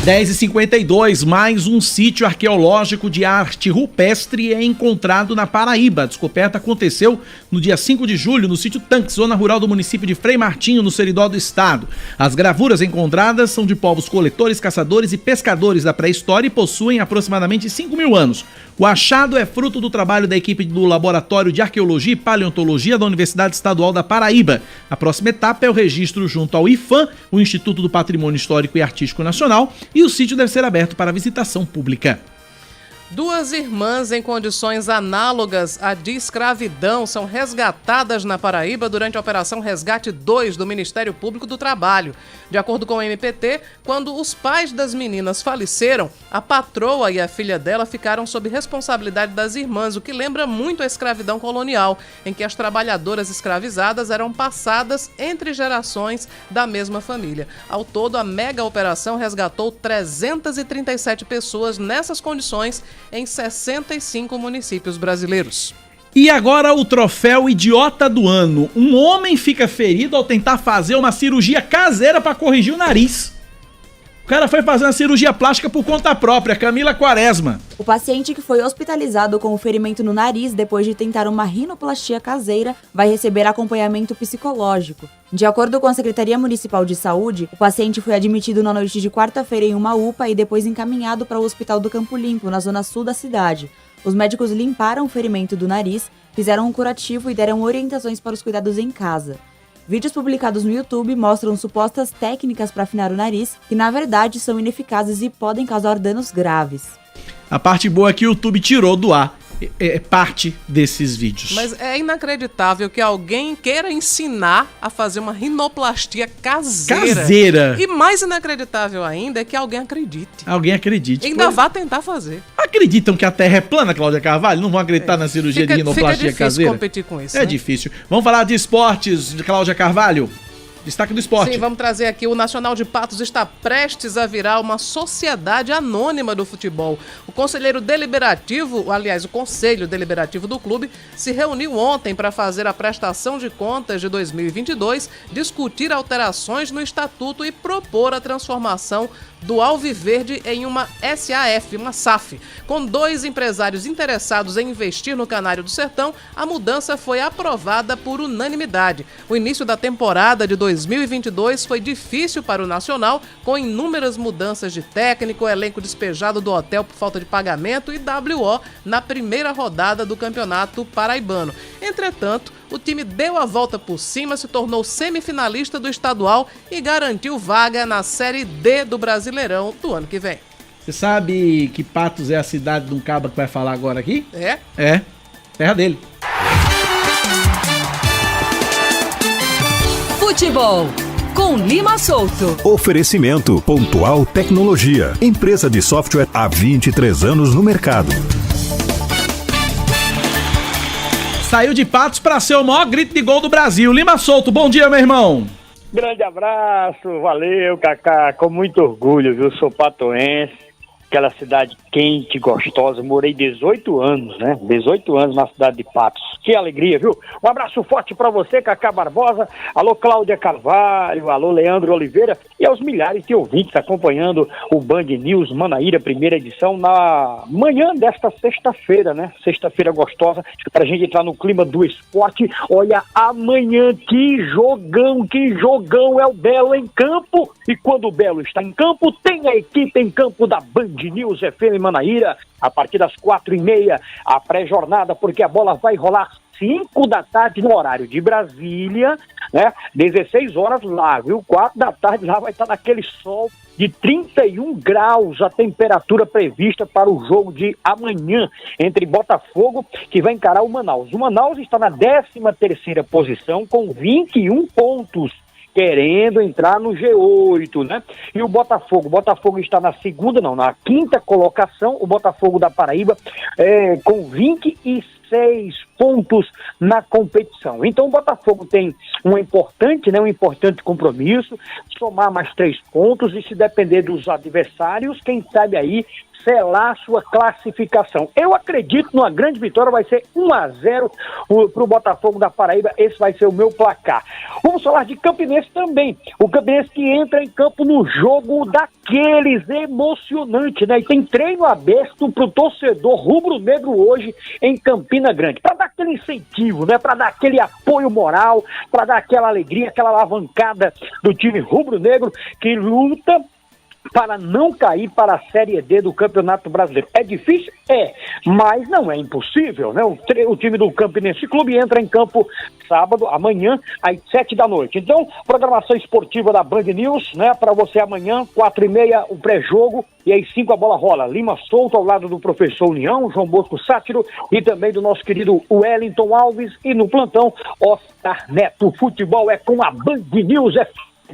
10h52, mais um sítio arqueológico de arte rupestre é encontrado na Paraíba. A descoberta aconteceu no dia 5 de julho, no sítio Tanques, zona rural do município de Frei Martinho, no Seridó do estado. As gravuras encontradas são de povos coletores, caçadores e pescadores da pré-história e possuem aproximadamente 5.000 anos. O achado é fruto do trabalho da equipe do Laboratório de Arqueologia e Paleontologia da Universidade Estadual da Paraíba. A próxima etapa é o registro junto ao IFAM, o Instituto do Patrimônio Histórico e Artístico Nacional, e o sítio deve ser aberto para visitação pública. 2 irmãs em condições análogas à de escravidão são resgatadas na Paraíba durante a Operação Resgate 2 do Ministério Público do Trabalho. De acordo com o MPT, quando os pais das meninas faleceram, a patroa e a filha dela ficaram sob responsabilidade das irmãs, o que lembra muito a escravidão colonial, em que as trabalhadoras escravizadas eram passadas entre gerações da mesma família. Ao todo, a mega operação resgatou 337 pessoas nessas condições em 65 municípios brasileiros. E agora o troféu Idiota do Ano. Um homem fica ferido ao tentar fazer uma cirurgia caseira para corrigir o nariz. O cara foi fazer uma cirurgia plástica por conta própria. Camila Quaresma. O paciente que foi hospitalizado com o ferimento no nariz depois de tentar uma rinoplastia caseira vai receber acompanhamento psicológico. De acordo com a Secretaria Municipal de Saúde, o paciente foi admitido na noite de quarta-feira em uma UPA e depois encaminhado para o Hospital do Campo Limpo, na zona sul da cidade. Os médicos limparam o ferimento do nariz, fizeram um curativo e deram orientações para os cuidados em casa. Vídeos publicados no YouTube mostram supostas técnicas para afinar o nariz, que na verdade são ineficazes e podem causar danos graves. A parte boa é que o YouTube tirou do ar parte desses vídeos. Mas é inacreditável que alguém queira ensinar a fazer uma rinoplastia caseira. E mais inacreditável ainda é que alguém acredite. Alguém acredite. E ainda vá tentar fazer. Acreditam que a Terra é plana, Cláudia Carvalho? Não vão acreditar na cirurgia de rinoplastia caseira? É difícil competir com isso, É difícil. Vamos falar de esportes, de Cláudia Carvalho? Destaque do esporte. Sim, vamos trazer aqui. O Nacional de Patos está prestes a virar uma sociedade anônima do futebol. O Conselho Deliberativo do clube se reuniu ontem para fazer a prestação de contas de 2022, discutir alterações no estatuto e propor a transformação do Alviverde em uma SAF, uma SAF. Com 2 empresários interessados em investir no Canário do Sertão, a mudança foi aprovada por unanimidade. O início da temporada de 2022 foi difícil para o Nacional, com inúmeras mudanças de técnico, elenco despejado do hotel por falta de pagamento e WO na primeira rodada do Campeonato Paraibano. Entretanto, o time deu a volta por cima, se tornou semifinalista do estadual e garantiu vaga na Série D do Brasileirão do ano que vem. Você sabe que Patos é a cidade de um cabra que vai falar agora aqui? É? É, terra dele. Futebol com Lima Souto. Oferecimento Pontual Tecnologia. Empresa de software há 23 anos no mercado. Saiu de Patos para ser o maior grito de gol do Brasil. Lima Souto, bom dia, meu irmão. Grande abraço, valeu, Cacá. Com muito orgulho, viu? Sou patoense, aquela cidade quente, gostosa. Morei 18 anos, né? 18 anos na cidade de Patos. Que alegria, viu? Um abraço forte pra você, Cacá Barbosa. Alô, Cláudia Carvalho. Alô, Leandro Oliveira. E aos milhares de ouvintes acompanhando o Band News Manaíra, primeira edição, na manhã desta sexta-feira, né? Sexta-feira gostosa, pra gente entrar no clima do esporte. Olha, amanhã, que jogão é o Belo em campo. E quando o Belo está em campo, tem a equipe em campo da Band News FM Manaíra. A partir das 4h30, a pré-jornada, porque a bola vai rolar 5 da tarde no horário de Brasília, né? 16 horas lá, viu? 4 da tarde lá vai estar naquele sol de 31 graus, a temperatura prevista para o jogo de amanhã entre Botafogo, que vai encarar o Manaus. O Manaus está na 13ª posição com 21 pontos. Querendo entrar no G8, né? E o Botafogo está na 5ª colocação, o Botafogo da Paraíba com 27 6 pontos na competição. Então o Botafogo tem um importante compromisso, somar mais 3 pontos e, se depender dos adversários, quem sabe aí selar sua classificação. Eu acredito numa grande vitória, vai ser 1-0 para o Botafogo da Paraíba, esse vai ser o meu placar. Vamos falar de Campinense também, o Campinense que entra em campo no jogo daqueles emocionante, né? E tem treino aberto para o torcedor rubro-negro hoje em Campina Grande, para dar aquele incentivo, né? Para dar aquele apoio moral, para dar aquela alegria, aquela alavancada do time rubro-negro que luta para não cair para a Série D do Campeonato Brasileiro. É difícil? É, mas não é impossível, né? O time do Campinense Clube entra em campo sábado, amanhã, às 7 da noite. Então, programação esportiva da Band News, né? Para você amanhã, 4h30, o pré-jogo, e às 5 a bola rola. Lima Souto ao lado do professor União, João Bosco Sátiro, e também do nosso querido Wellington Alves, e no plantão, Oscar Neto. Futebol é com a Band News, é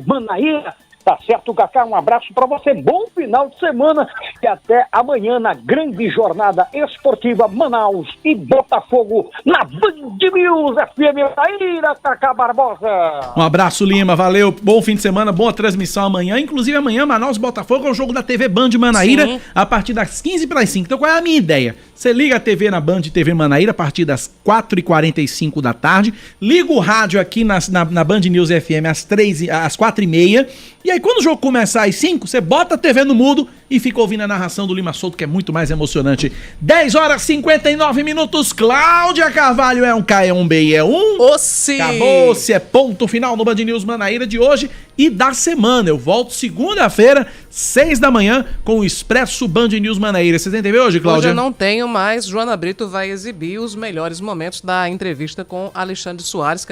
Manaíra. Tá certo, Cacá? Um abraço para você, bom final de semana e até amanhã na grande jornada esportiva Manaus e Botafogo na Band News FM Manaíra, Cacá Barbosa. Um abraço, Lima, valeu, bom fim de semana, boa transmissão amanhã, inclusive amanhã Manaus Botafogo é o jogo da TV Band Manaíra. Sim. A partir das 15h45. Então qual é a minha ideia? Você liga a TV na Band TV Manaíra a partir das 4h45 da tarde, liga o rádio aqui na Band News FM às 4h30, e aí quando o jogo começar às 5, você bota a TV no mudo e fica ouvindo a narração do Lima Souto, que é muito mais emocionante. 10h59, Cláudia Carvalho é um K, é um B e é um... Ossi! Acabou-se, é ponto final no Band News Manaíra de hoje e da semana. Eu volto segunda-feira, 6 da manhã, com o Expresso Band News Manaíra. Você tem TV hoje, Cláudia? Hoje eu não tenho, mas Joana Brito vai exibir os melhores momentos da entrevista com Alexandre Soares,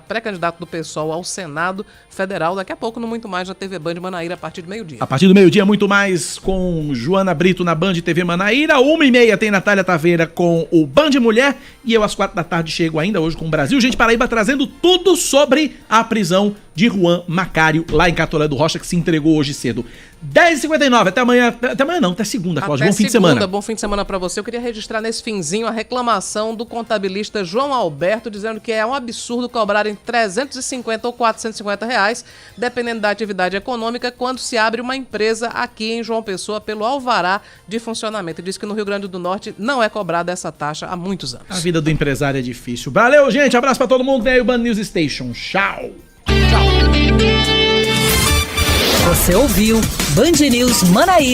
pré-candidato do PSOL ao Senado Federal. Daqui a pouco, no Muito Mais, na TV Band Manaíra, a partir do meio-dia. A partir do meio-dia, Muito Mais com Joana Brito na Band TV Manaíra. 1h30 tem Natália Taveira com o Band Mulher. E eu, às 4 da tarde, chego ainda hoje com o Brasil Gente Paraíba, trazendo tudo sobre a prisão de Juan Macário, lá em Catolé do Rocha, que se entregou hoje cedo. 10h59, até amanhã não, até segunda, Cláudia, bom fim de semana. Bom fim de semana pra você. Eu queria registrar nesse finzinho a reclamação do contabilista João Alberto, dizendo que é um absurdo cobrarem R$350 ou R$450, dependendo da atividade econômica, quando se abre uma empresa aqui em João Pessoa pelo alvará de funcionamento. Ele diz que no Rio Grande do Norte não é cobrada essa taxa há muitos anos. A vida do empresário é difícil. Valeu, gente, abraço pra todo mundo, vem aí o Band News Station. Tchau. Você ouviu Band News Manaíra.